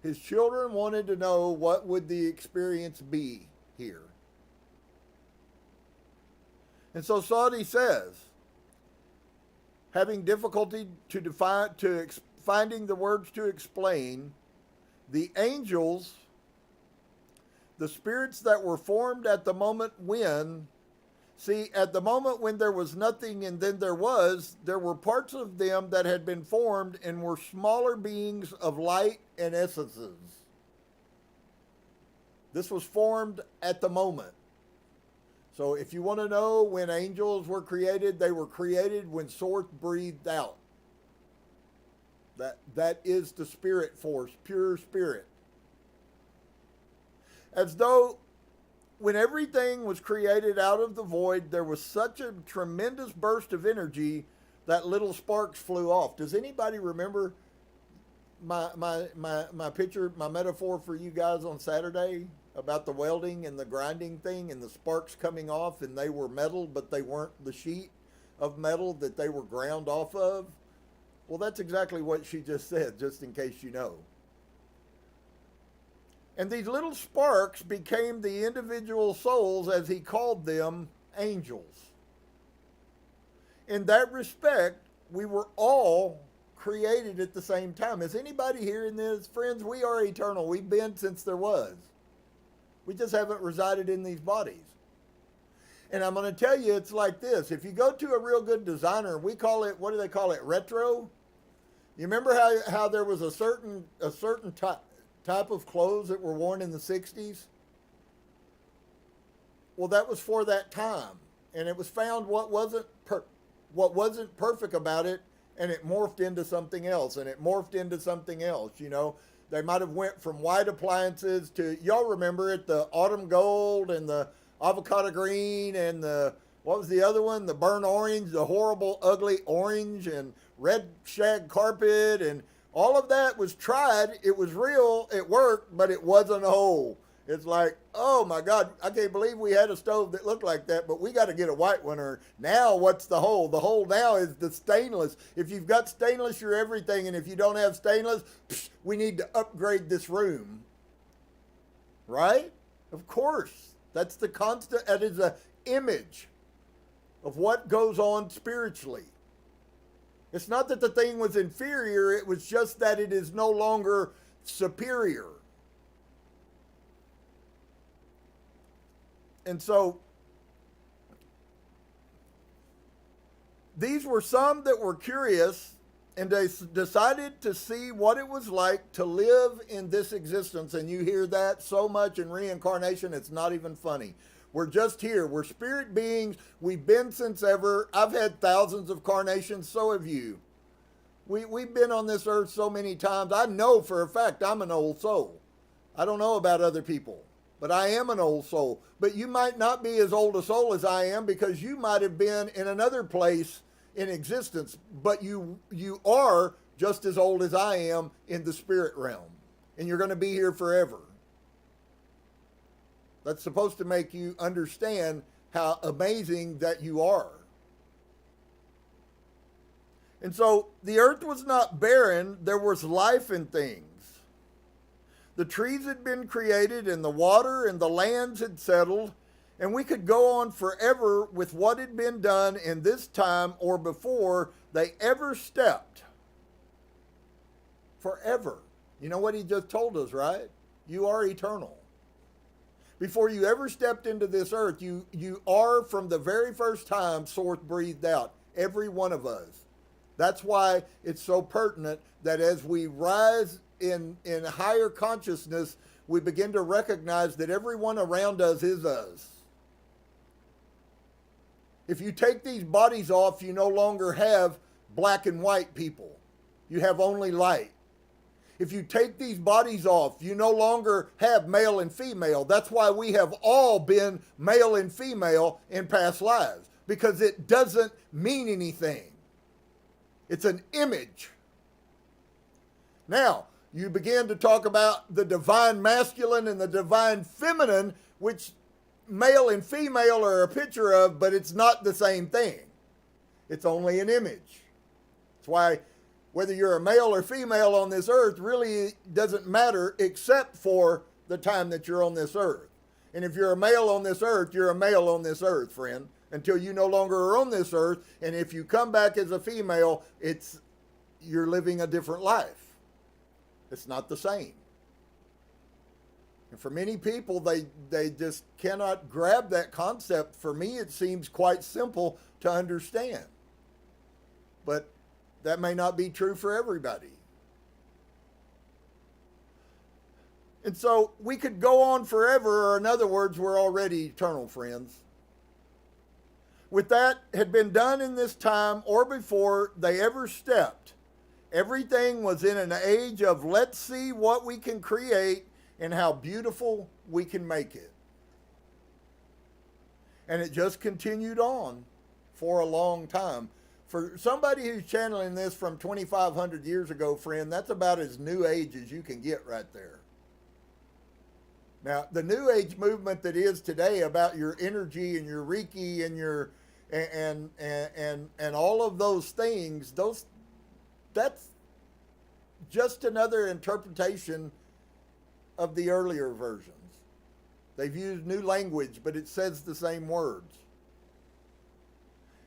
His children wanted to know what would the experience be here. And so Saudi says, having difficulty finding the words to explain, the angels The spirits that were formed at the moment when, see, at the moment when there was nothing and then there were parts of them that had been formed and were smaller beings of light and essences. This was formed at the moment. So if you want to know when angels were created, they were created when Source breathed out. That is the spirit force, pure spirit. As though when everything was created out of the void, there was such a tremendous burst of energy that little sparks flew off. Does anybody remember my picture, my metaphor for you guys on Saturday about the welding and the grinding thing and the sparks coming off, and they were metal, but they weren't the sheet of metal that they were ground off of? Well, that's exactly what she just said, just in case you know. And these little sparks became the individual souls, as he called them, angels. In that respect, we were all created at the same time. Is anybody hearing this? Friends, we are eternal. We've been since there was. We just haven't resided in these bodies. And I'm going to tell you, it's like this. If you go to a real good designer, we call it, what do they call it, retro? You remember how there was a certain type of clothes that were worn in the 60s? Well, that was for that time. And it was found what wasn't perfect about it, and it morphed into something else, and it morphed into something else, you know. They might have went from white appliances to, y'all remember it, the autumn gold and the avocado green and the, what was the other one? The burnt orange, the horrible, ugly orange, and red shag carpet, and all of that was tried. It was real, it worked, but it wasn't whole. It's like, oh my God, I can't believe we had a stove that looked like that, but we got to get a white one. Or now what's the hole? The hole now is the stainless. If you've got stainless, you're everything. And if you don't have stainless, we need to upgrade this room. Right? Of course. That's the constant, that is an image of what goes on spiritually. It's not that the thing was inferior, it was just that it is no longer superior. And so, these were some that were curious, and they decided to see what it was like to live in this existence. And you hear that so much in reincarnation, it's not even funny. We're just here. We're spirit beings. We've been since ever. I've had thousands of carnations. So have you. We've been on this earth so many times. I know for a fact I'm an old soul. I don't know about other people, but I am an old soul. But you might not be as old a soul as I am, because you might have been in another place in existence, but you are just as old as I am in the spirit realm, and you're going to be here forever. That's supposed to make you understand how amazing that you are. And so the earth was not barren, there was life in things. The trees had been created, and the water and the lands had settled, and we could go on forever with what had been done in this time or before they ever stepped. Forever. You know what he just told us, right? You are eternal. Before you ever stepped into this earth, you are, from the very first time Source breathed out, every one of us. That's why it's so pertinent that as we rise in higher consciousness, we begin to recognize that everyone around us is us. If you take these bodies off, you no longer have black and white people. You have only light. If you take these bodies off, you no longer have male and female. That's why we have all been male and female in past lives, because it doesn't mean anything. It's an image. Now, you begin to talk about the divine masculine and the divine feminine, which male and female are a picture of, but it's not the same thing. It's only an image. That's why whether you're a male or female on this earth really doesn't matter, except for the time that you're on this earth. And if you're a male on this earth, you're a male on this earth, friend, until you no longer are on this earth. And if you come back as a female, you're living a different life. It's not the same. And for many people, they just cannot grab that concept. For me, it seems quite simple to understand. But that may not be true for everybody. And so we could go on forever, or in other words, we're already eternal, friends. With that had been done in this time or before they ever stepped, everything was in an age of let's see what we can create and how beautiful we can make it. And it just continued on for a long time. For somebody who's channeling this from 2,500 years ago, friend, that's about as new age as you can get right there. Now, the New Age movement that is today about your energy and your Reiki and your and all of those things, that's just another interpretation of the earlier versions. They've used new language, but it says the same words.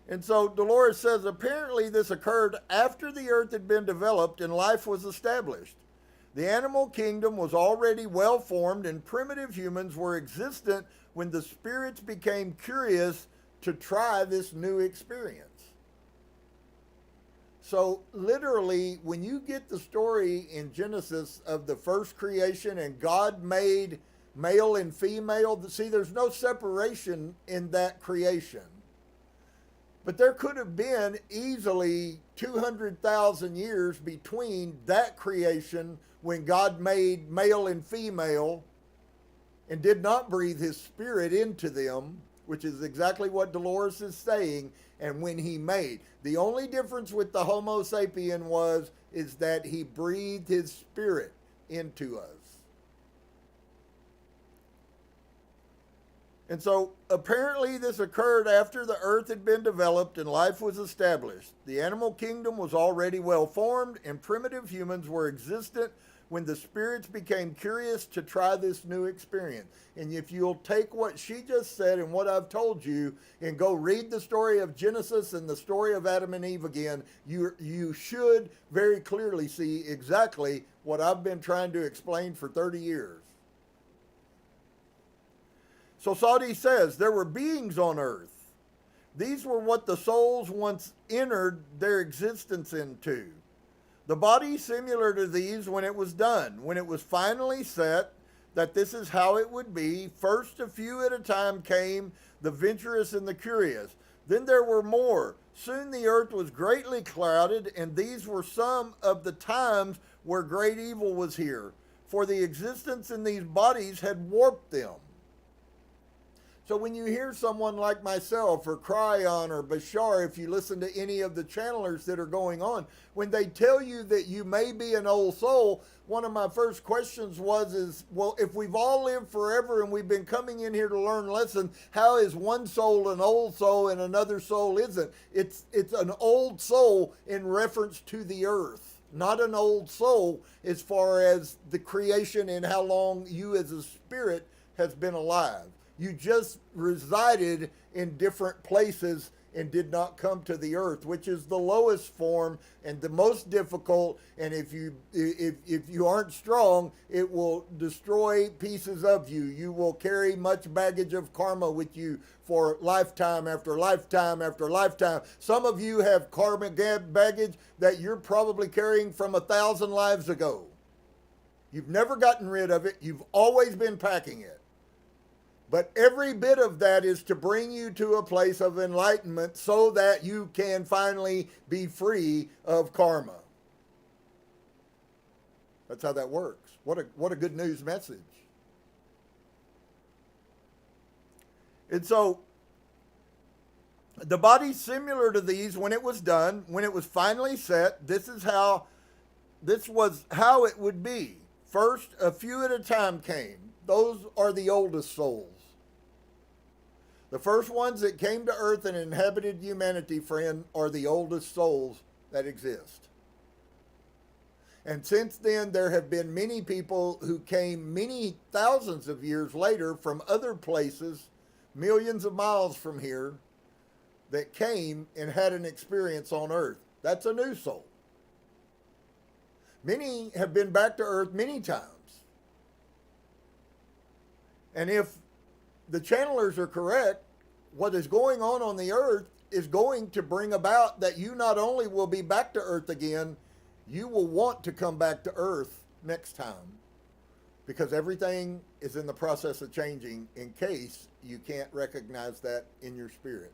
And so Dolores says, apparently this occurred after the earth had been developed and life was established. The animal kingdom was already well formed and primitive humans were existent when the spirits became curious to try this new experience. So literally, when you get the story in Genesis of the first creation and God made male and female, see, there's no separation in that creation. But there could have been easily 200,000 years between that creation when God made male and female and did not breathe his spirit into them, which is exactly what Dolores is saying, and when he made. The only difference with the Homo sapien is that he breathed his spirit into us. And so apparently this occurred after the earth had been developed and life was established. The animal kingdom was already well formed and primitive humans were existent when the spirits became curious to try this new experience. And if you'll take what she just said and what I've told you and go read the story of Genesis and the story of Adam and Eve again, you should very clearly see exactly what I've been trying to explain for 30 years. So Sadi says, there were beings on earth. These were what the souls once entered their existence into. The body similar to these when it was done, when it was finally set, that this is how it would be. First a few at a time came, the venturous and the curious. Then there were more. Soon the earth was greatly clouded, and these were some of the times where great evil was here. For the existence in these bodies had warped them. So when you hear someone like myself or Cryon or Bashar, if you listen to any of the channelers that are going on, when they tell you that you may be an old soul, one of my first questions is, well, if we've all lived forever and we've been coming in here to learn lessons, how is one soul an old soul and another soul isn't? It's an old soul in reference to the earth, not an old soul as far as the creation and how long you as a spirit has been alive. You just resided in different places and did not come to the earth, which is the lowest form and the most difficult. And if you aren't strong, it will destroy pieces of you. You will carry much baggage of karma with you for lifetime after lifetime after lifetime. Some of you have karmic baggage that you're probably carrying from 1,000 lives ago. You've never gotten rid of it. You've always been packing it. But every bit of that is to bring you to a place of enlightenment so that you can finally be free of karma. That's how that works. What a good news message. And so the body similar to these when it was done, when it was finally set, this was how it would be. First, a few at a time came. Those are the oldest souls. The first ones that came to earth and inhabited humanity, friend, are the oldest souls that exist. And since then, there have been many people who came many thousands of years later from other places, millions of miles from here, that came and had an experience on earth. That's a new soul. Many have been back to earth many times. And if the channelers are correct, what is going on the earth is going to bring about that you not only will be back to earth again, you will want to come back to earth next time, because everything is in the process of changing in case you can't recognize that in your spirit.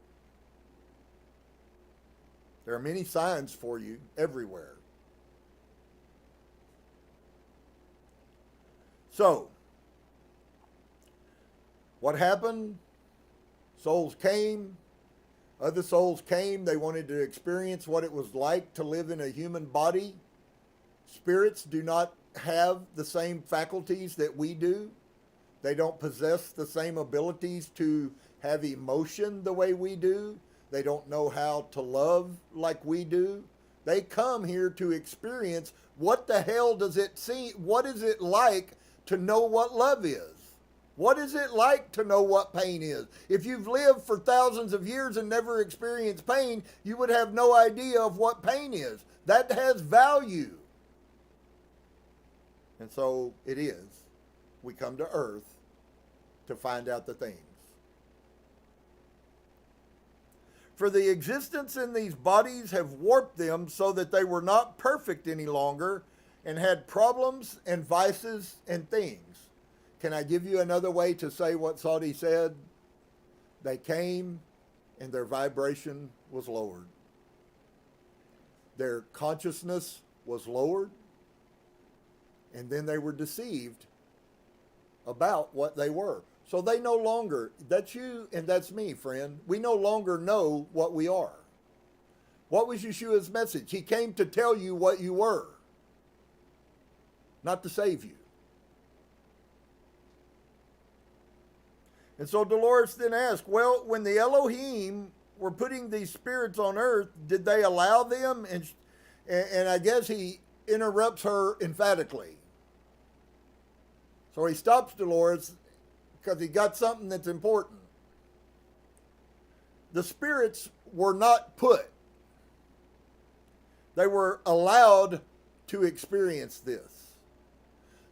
There are many signs for you everywhere. So, what happened? Souls came. Other souls came. They wanted to experience what it was like to live in a human body. Spirits do not have the same faculties that we do. They don't possess the same abilities to have emotion the way we do. They don't know how to love like we do. They come here to experience what the hell does it seem, what is it like to know what love is? What is it like to know what pain is? If you've lived for thousands of years and never experienced pain, you would have no idea of what pain is. That has value. And so it is. We come to earth to find out the things. For the existence in these bodies have warped them so that they were not perfect any longer and had problems and vices and things. Can I give you another way to say what Saudi said? They came and their vibration was lowered. Their consciousness was lowered, and then they were deceived about what they were. So they no longer, that's you and that's me, friend. We no longer know what we are. What was Yeshua's message? He came to tell you what you were, not to save you. And so Dolores then asked, well, when the Elohim were putting these spirits on earth, did they allow them? And I guess he interrupts her emphatically. So he stops Dolores because he got something that's important. The spirits were not put. They were allowed to experience this.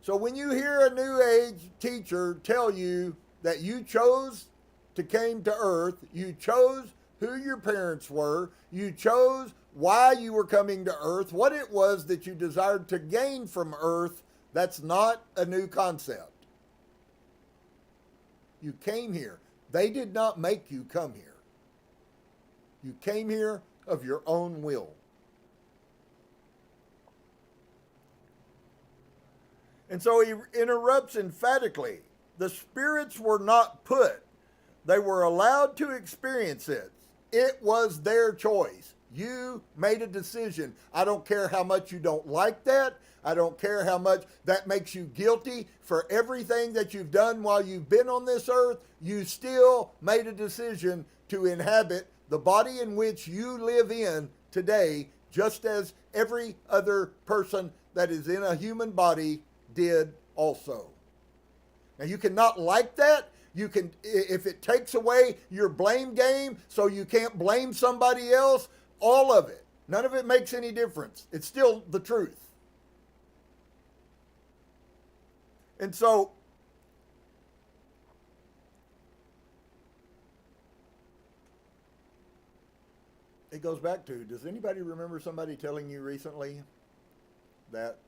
So when you hear a New Age teacher tell you that you chose to came to earth, you chose who your parents were, you chose why you were coming to earth, what it was that you desired to gain from earth, that's not a new concept. You came here. They did not make you come here. You came here of your own will. And so he interrupts emphatically. The spirits were not put. They were allowed to experience it. It was their choice. You made a decision. I don't care how much you don't like that. I don't care how much that makes you guilty for everything that you've done while you've been on this earth. You still made a decision to inhabit the body in which you live in today, just as every other person that is in a human body did also. Now, you cannot like that. You can, if it takes away your blame game so you can't blame somebody else, all of it. None of it makes any difference. It's still the truth. And so, it goes back to, does anybody remember somebody telling you recently that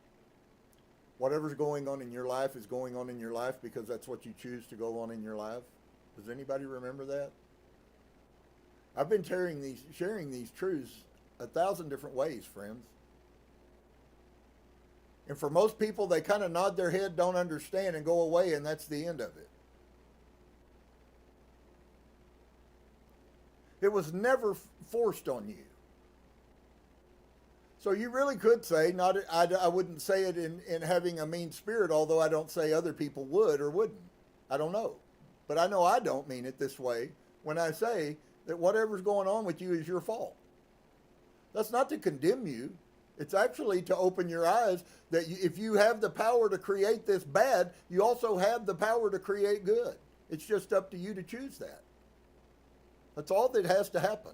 whatever's going on in your life is going on in your life because that's what you choose to go on in your life? Does anybody remember that? I've been sharing these truths 1,000 different ways, friends. And for most people, they kind of nod their head, don't understand, and go away, and that's the end of it. It was never forced on you. So you really could say, I wouldn't say it in having a mean spirit, although I don't say other people would or wouldn't. I don't know. But I know I don't mean it this way when I say that whatever's going on with you is your fault. That's not to condemn you. It's actually to open your eyes that if you have the power to create this bad, you also have the power to create good. It's just up to you to choose that. That's all that has to happen.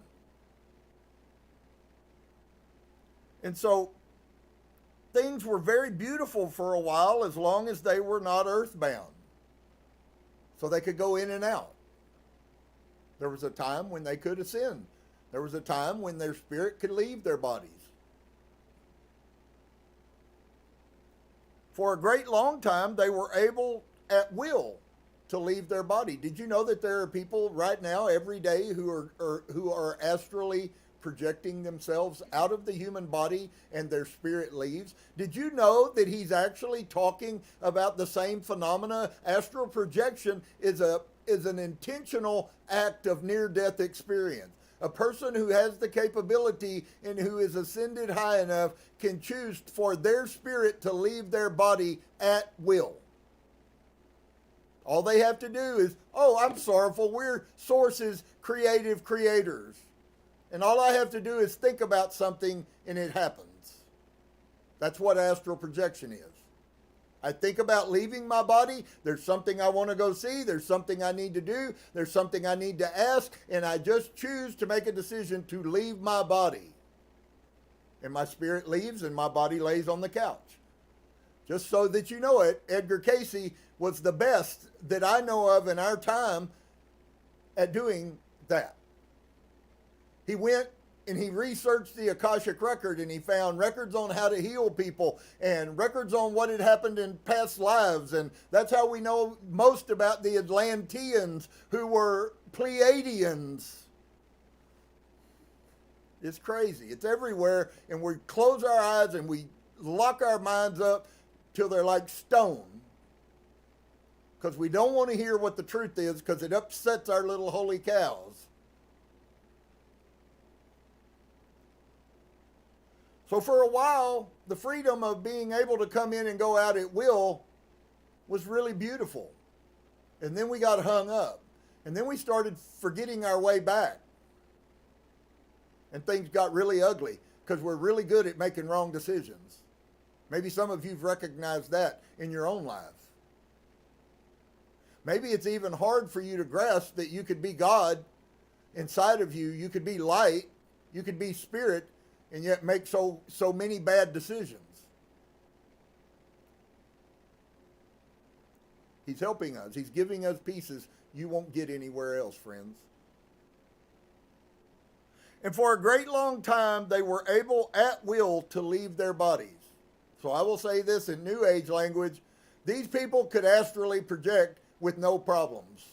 And so things were very beautiful for a while as long as they were not earthbound. so they could go in and out. There was a time when they could ascend. There was a time when their spirit could leave their bodies. For a great long time, they were able at will to leave their body. Did you know that there are people right now every day who are astrally projecting themselves out of the human body and their spirit leaves? Did you know that he's actually talking about the same phenomena? Astral projection is an intentional act of near-death experience. A person who has the capability and who is ascended high enough can choose for their spirit to leave their body at will. All they have to do is, oh, I'm sorrowful. We're Source's creative creators. And all I have to do is think about something and it happens. That's what astral projection is. I think about leaving my body. There's something I want to go see. There's something I need to do. There's something I need to ask. And I just choose to make a decision to leave my body. And my spirit leaves and my body lays on the couch. Just so that you know it, Edgar Cayce was the best that I know of in our time at doing that. He went and he researched the Akashic record and he found records on how to heal people and records on what had happened in past lives. And that's how we know most about the Atlanteans, who were Pleiadians. It's crazy. It's everywhere. And we close our eyes and we lock our minds up till they're like stone. Because we don't want to hear what the truth is, because it upsets our little holy cows. So for a while, the freedom of being able to come in and go out at will was really beautiful. And then we got hung up. And then we started forgetting our way back. And things got really ugly because we're really good at making wrong decisions. Maybe some of you've recognized that in your own life. Maybe it's even hard for you to grasp that you could be God inside of you. You could be light. You could be spirit. And yet make so many bad decisions. He's helping us. He's giving us pieces you won't get anywhere else, friends. And for a great long time, they were able at will to leave their bodies. So I will say this in New Age language. These people could astrally project with no problems.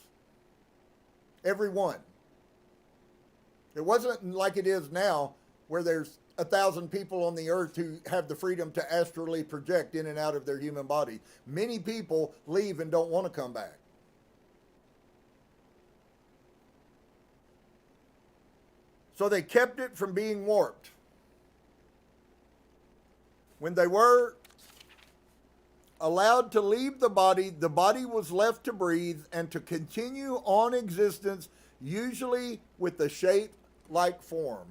Every one. It wasn't like it is now, where there's 1,000 people on the earth who have the freedom to astrally project in and out of their human body. Many people leave and don't want to come back. So they kept it from being warped. When they were allowed to leave the body was left to breathe and to continue on existence, usually with a shape-like form.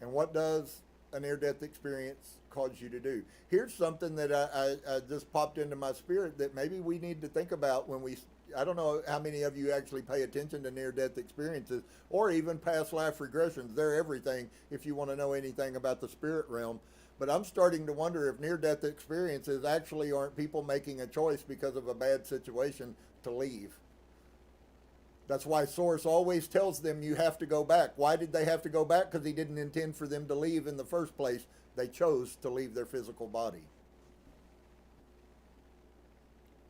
And what does a near-death experience cause you to do? Here's something that I just popped into my spirit that maybe we need to think about when I don't know how many of you actually pay attention to near-death experiences or even past life regressions. They're everything if you want to know anything about the spirit realm. But I'm starting to wonder if near-death experiences actually aren't people making a choice because of a bad situation to leave. That's why Source always tells them you have to go back. Why did they have to go back? Because he didn't intend for them to leave in the first place. They chose to leave their physical body.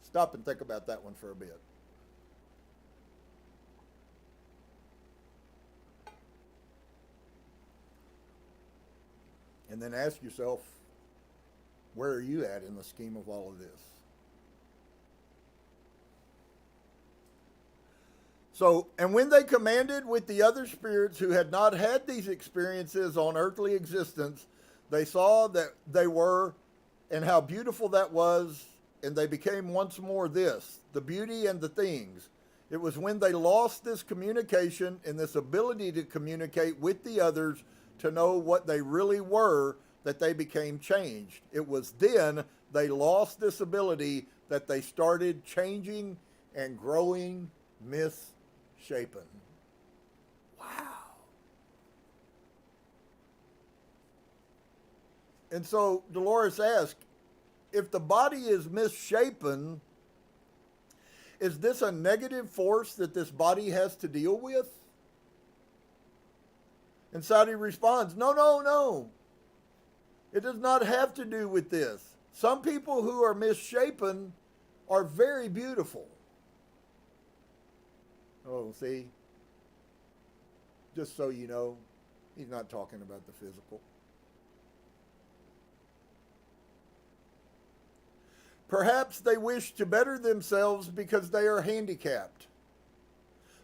Stop and think about that one for a bit. And then ask yourself, where are you at in the scheme of all of this? So, and when they commanded with the other spirits who had not had these experiences on earthly existence, they saw that they were and how beautiful that was, and they became once more this, the beauty and the things. It was when they lost this communication and this ability to communicate with the others to know what they really were that they became changed. It was then they lost this ability that they started changing and growing misshapen. Wow. And so Dolores asked, if the body is misshapen, Is this a negative force that this body has to deal with? And Sadi responds, no, no, no. It does not have to do with this. Some people who are misshapen are very beautiful. Oh, see? Just so you know, he's not talking about the physical. Perhaps they wish to better themselves because they are handicapped.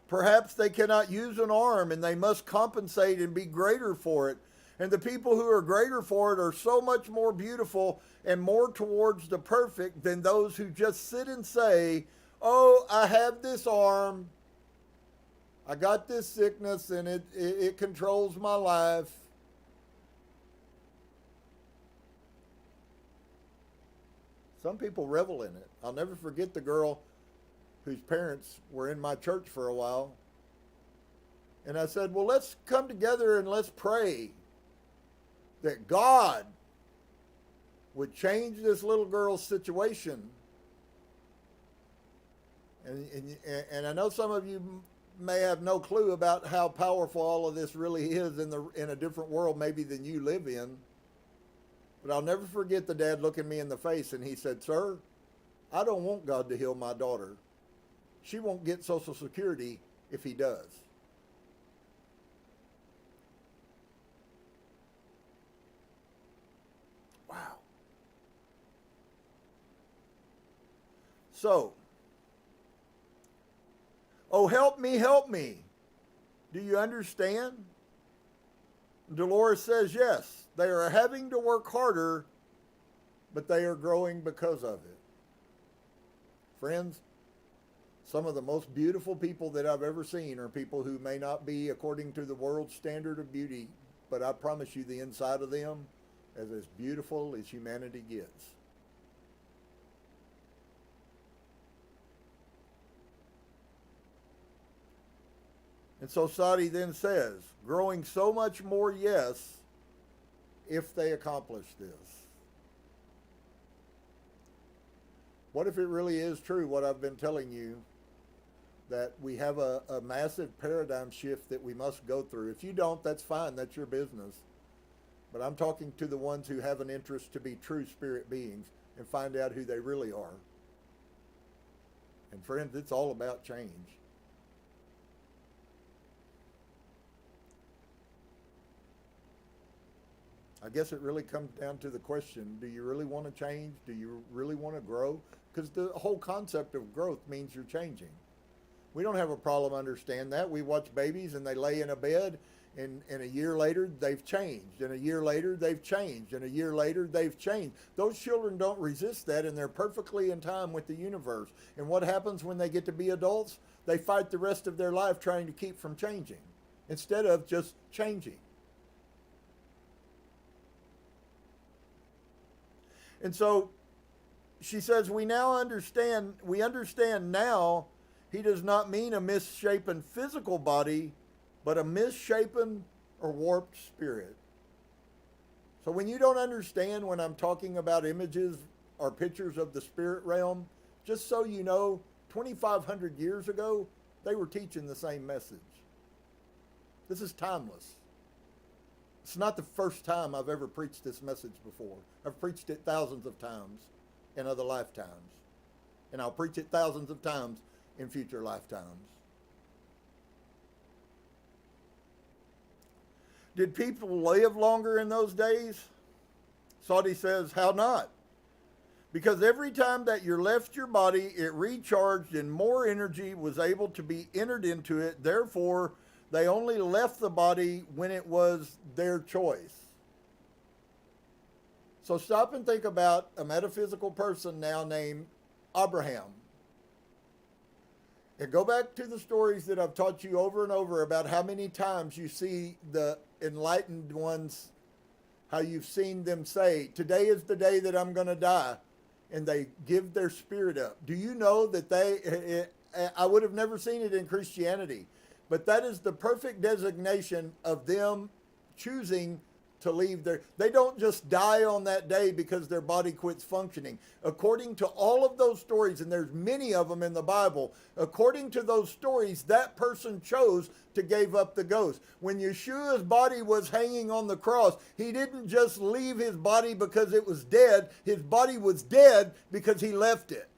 Perhaps they cannot use an arm and they must compensate and be greater for it. And the people who are greater for it are so much more beautiful and more towards the perfect than those who just sit and say, oh, I have this arm, I got this sickness, and it controls my life. Some people revel in it. I'll never forget the girl whose parents were in my church for a while. And I said, well, let's come together and let's pray that God would change this little girl's situation. And I know some of you may have no clue about how powerful all of this really is in a different world maybe than you live in. But I'll never forget the dad looking me in the face and he said, sir, I don't want God to heal my daughter. She won't get Social Security if he does. Wow. So, oh, help me, help me. Do you understand? Dolores says yes. They are having to work harder, but they are growing because of it. Friends, some of the most beautiful people that I've ever seen are people who may not be according to the world's standard of beauty, but I promise you the inside of them is as beautiful as humanity gets. And so Sadi then says, growing so much more, yes, if they accomplish this. What if it really is true, what I've been telling you, that we have a massive paradigm shift that we must go through? If you don't, that's fine. That's your business. But I'm talking to the ones who have an interest to be true spirit beings and find out who they really are. And friends, it's all about change. I guess it really comes down to the question, do you really want to change? Do you really want to grow? Because the whole concept of growth means you're changing. We don't have a problem understanding that. We watch babies and they lay in a bed and a year later they've changed. And a year later they've changed. And a year later they've changed. Those children don't resist that and they're perfectly in time with the universe. And what happens when they get to be adults? They fight the rest of their life trying to keep from changing instead of just changing. And so she says, we understand now he does not mean a misshapen physical body, but a misshapen or warped spirit. So when you don't understand when I'm talking about images or pictures of the spirit realm, just so you know, 2,500 years ago, they were teaching the same message. This is timeless. It's not the first time I've ever preached this message before. I've preached it thousands of times in other lifetimes. And I'll preach it thousands of times in future lifetimes. Did people live longer in those days? Sadi says, how not? Because every time that you left your body, it recharged and more energy was able to be entered into it. Therefore, they only left the body when it was their choice. So stop and think about a metaphysical person now named Abraham. And go back to the stories that I've taught you over and over about how many times you see the enlightened ones, how you've seen them say, today is the day that I'm going to die. And they give their spirit up. Do you know that I would have never seen it in Christianity, but that is the perfect designation of them choosing to leave they don't just die on that day because their body quits functioning. According to all of those stories, and there's many of them in the Bible, according to those stories, that person chose to give up the ghost. When Yeshua's body was hanging on the cross, he didn't just leave his body because it was dead. His body was dead because he left it.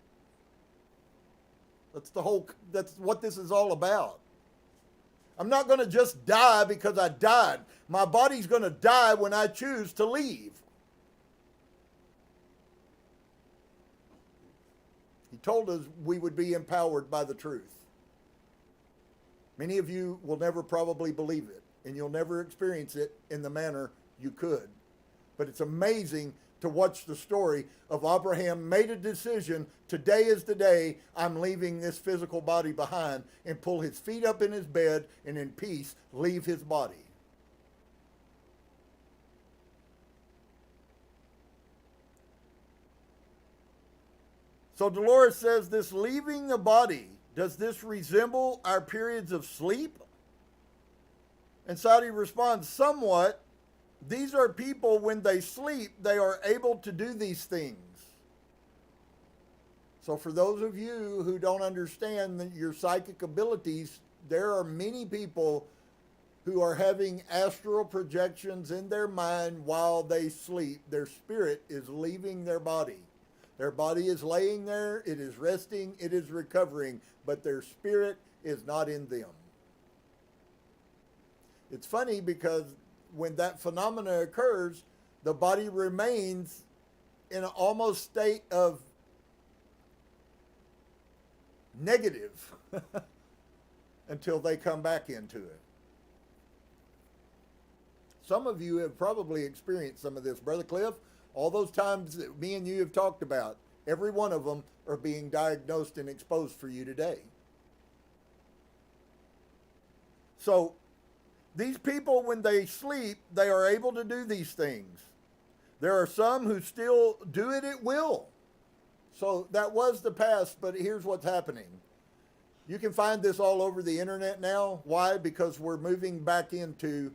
That's what this is all about. I'm not going to just die because I died. My body's going to die when I choose to leave. He told us we would be empowered by the truth. Many of you will never probably believe it, and you'll never experience it in the manner you could. But it's amazing to watch the story of Abraham made a decision. Today is the day I'm leaving this physical body behind, and pull his feet up in his bed and in peace leave his body. So Dolores says, this leaving the body, does this resemble our periods of sleep? And Saudi responds, somewhat. These are people, when they sleep, they are able to do these things. So for those of you who don't understand your psychic abilities, there are many people who are having astral projections in their mind while they sleep. Their spirit is leaving their body. Their body is laying there, it is resting, it is recovering, but their spirit is not in them. It's funny because when that phenomena occurs, the body remains in an almost state of negative until they come back into it. Some of you have probably experienced some of this. Brother Cliff, all those times that me and you have talked about, every one of them are being diagnosed and exposed for you today. So, these people, when they sleep, they are able to do these things. There are some who still do it at will. So that was the past, but here's what's happening. You can find this all over the internet now. Why? Because we're moving back into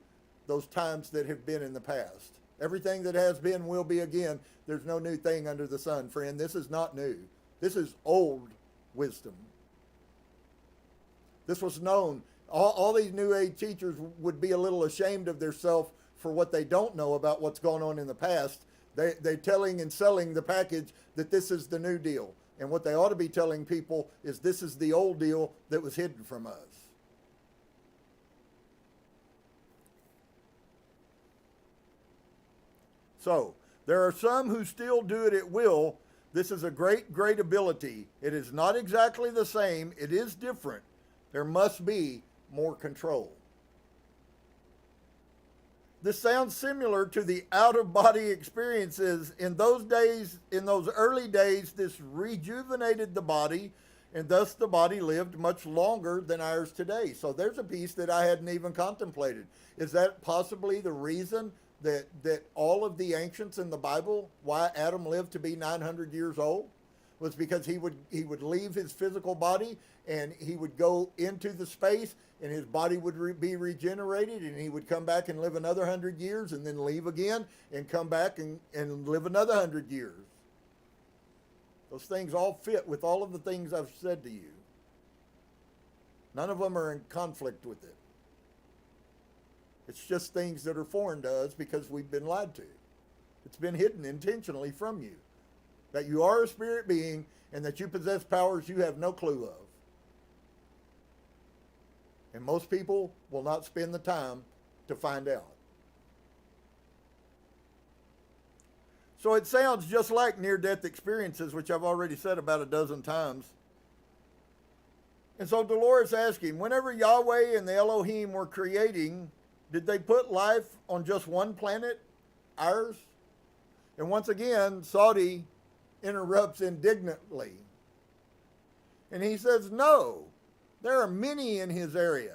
those times that have been in the past. Everything that has been will be again. There's no new thing under the sun, friend. This is not new. This is old wisdom. This was known. All these New Age teachers would be a little ashamed of themselves for what they don't know about what's going on in the past. They're telling and selling the package that this is the new deal. And what they ought to be telling people is this is the old deal that was hidden from us. So, there are some who still do it at will. This is a great, great ability. It is not exactly the same. It is different. There must be more control. This sounds similar to the out-of-body experiences. In those days, in those early days, this rejuvenated the body, and thus the body lived much longer than ours today. So there's a piece that I hadn't even contemplated. Is that possibly the reason that all of the ancients in the Bible, why Adam lived to be 900 years old? Was because he would leave his physical body and he would go into the space and his body would be regenerated and he would come back and live another 100 years and then leave again and come back and live another 100 years. Those things all fit with all of the things I've said to you. None of them are in conflict with it. It's just things that are foreign to us because we've been lied to. It's been hidden intentionally from you. That you are a spirit being and that you possess powers you have no clue of. And most people will not spend the time to find out. So it sounds just like near-death experiences, which I've already said about a dozen times. And so Dolores asked him, whenever Yahweh and the Elohim were creating, did they put life on just one planet, ours? And once again, Saudi interrupts indignantly. And he says, no, there are many in his area.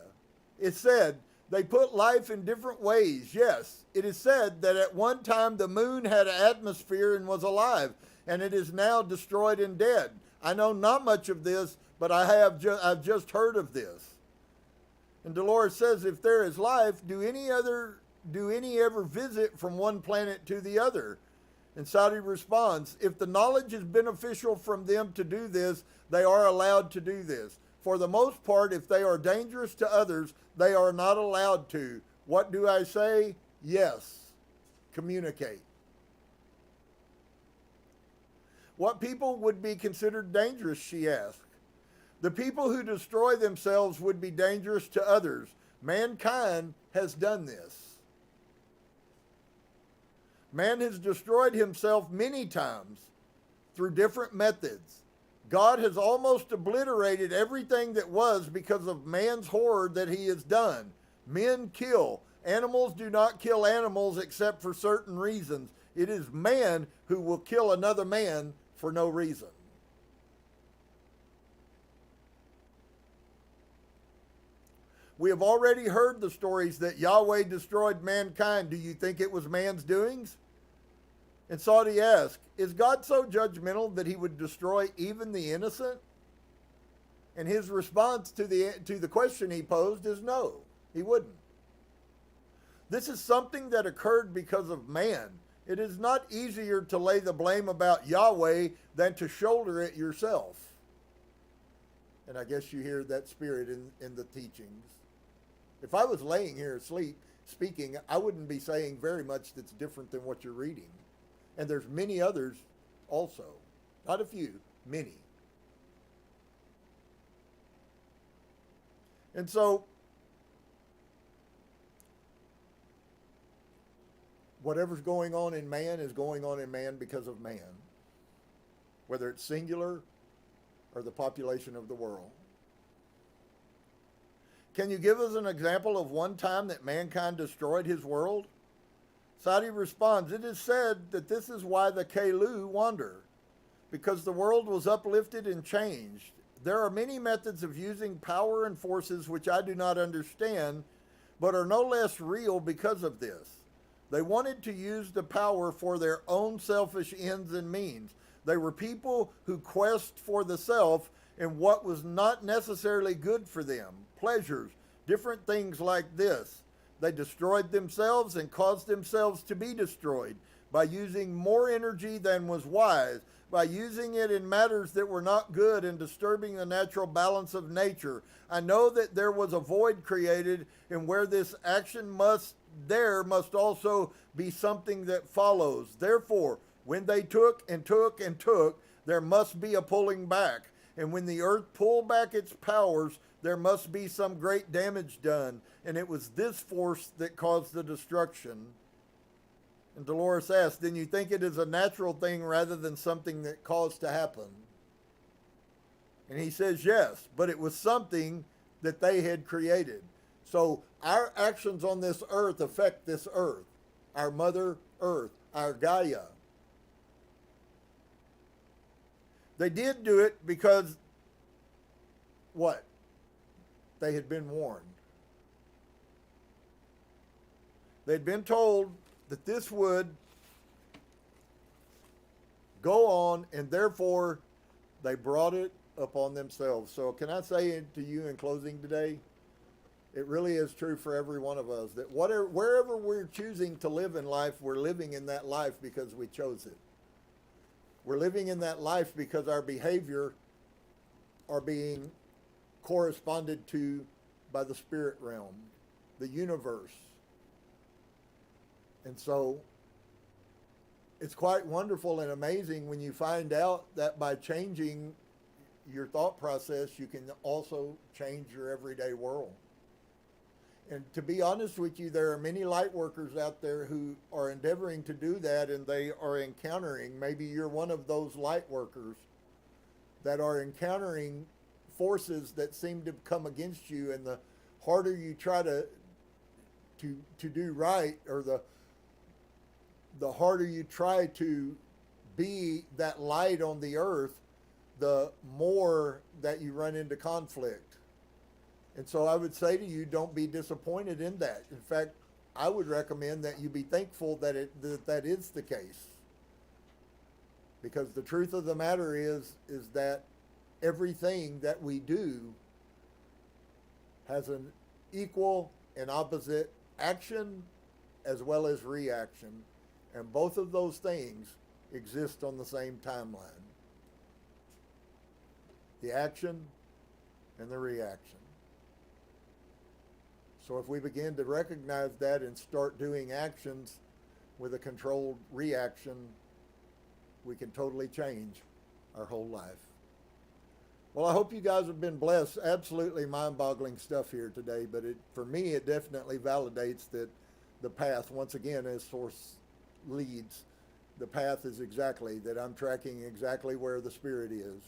It said they put life in different ways. Yes, it is said that at one time the moon had an atmosphere and was alive, and it is now destroyed and dead. I know not much of this, but I've just heard of this. And Dolores says, if there is life, do do any ever visit from one planet to the other? And Saudi responds, if the knowledge is beneficial from them to do this, they are allowed to do this. For the most part, if they are dangerous to others, they are not allowed to. What do I say? Yes. Communicate. What people would be considered dangerous, she asked. The people who destroy themselves would be dangerous to others. Mankind has done this. Man has destroyed himself many times through different methods. God has almost obliterated everything that was because of man's horror that he has done. Men kill. Animals do not kill animals except for certain reasons. It is man who will kill another man for no reason. We have already heard the stories that Yahweh destroyed mankind. Do you think it was man's doings? And Saudi asked, is God so judgmental that he would destroy even the innocent? And his response to the question he posed is no, he wouldn't. This is something that occurred because of man. It is not easier to lay the blame about Yahweh than to shoulder it yourself. And I guess you hear that spirit in the teachings. If I was laying here asleep speaking, I wouldn't be saying very much that's different than what you're reading. And there's many others also. Not a few, many. And so, whatever's going on in man is going on in man because of man. Whether it's singular or the population of the world. Can you give us an example of one time that mankind destroyed his world? Saudi responds, it is said that this is why the Kelu wander, because the world was uplifted and changed. There are many methods of using power and forces which I do not understand, but are no less real because of this. They wanted to use the power for their own selfish ends and means. They were people who quest for the self and what was not necessarily good for them. Pleasures, different things like this. They destroyed themselves and caused themselves to be destroyed by using more energy than was wise, by using it in matters that were not good and disturbing the natural balance of nature. I know that there was a void created, and where this action must also be something that follows. Therefore, when they took and took and took, there must be a pulling back. And when the earth pulled back its powers, there must be some great damage done. And it was this force that caused the destruction. And Dolores asked, then you think it is a natural thing rather than something that caused to happen? And he says, yes, but it was something that they had created. So our actions on this earth affect this earth, our mother earth, our Gaia. They did do it because, what? They had been warned. They'd been told that this would go on, and therefore they brought it upon themselves. So can I say to you in closing today, it really is true for every one of us that wherever we're choosing to live in life, we're living in that life because we chose it. We're living in that life because our behavior are being corresponded to by the spirit realm, the universe. And so it's quite wonderful and amazing when you find out that by changing your thought process, you can also change your everyday world. And to be honest with you, there are many light workers out there who are endeavoring to do that, and they are encountering, maybe you're one of those light workers that are encountering forces that seem to come against you, and the harder you try to do right, or the harder you try to be that light on the earth, the more that you run into conflict. And so I would say to you, don't be disappointed in that. In fact, I would recommend that you be thankful that that is the case. Because the truth of the matter is that everything that we do has an equal and opposite action as well as reaction. And both of those things exist on the same timeline. The action and the reaction. So if we begin to recognize that and start doing actions with a controlled reaction, we can totally change our whole life. Well, I hope you guys have been blessed. Absolutely mind-boggling stuff here today, but for me, it definitely validates that the path, once again, as Source leads, the path is exactly that I'm tracking exactly where the Spirit is.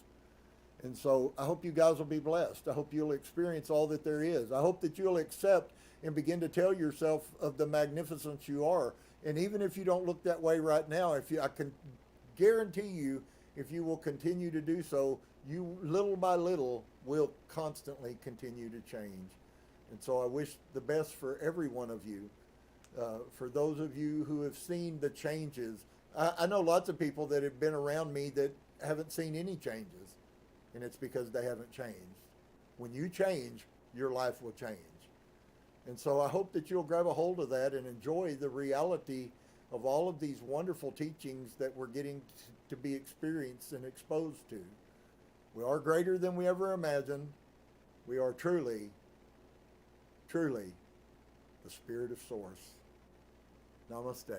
And so I hope you guys will be blessed. I hope you'll experience all that there is. I hope that you'll accept and begin to tell yourself of the magnificence you are. And even if you don't look that way right now, I can guarantee you, if you will continue to do so, you little by little will constantly continue to change. And so I wish the best for every one of you. For those of you who have seen the changes, I know lots of people that have been around me that haven't seen any changes, and it's because they haven't changed. When you change, your life will change. And so I hope that you'll grab a hold of that and enjoy the reality of all of these wonderful teachings that we're getting to be experienced and exposed to. We are greater than we ever imagined. We are truly, truly the Spirit of Source. Namaste.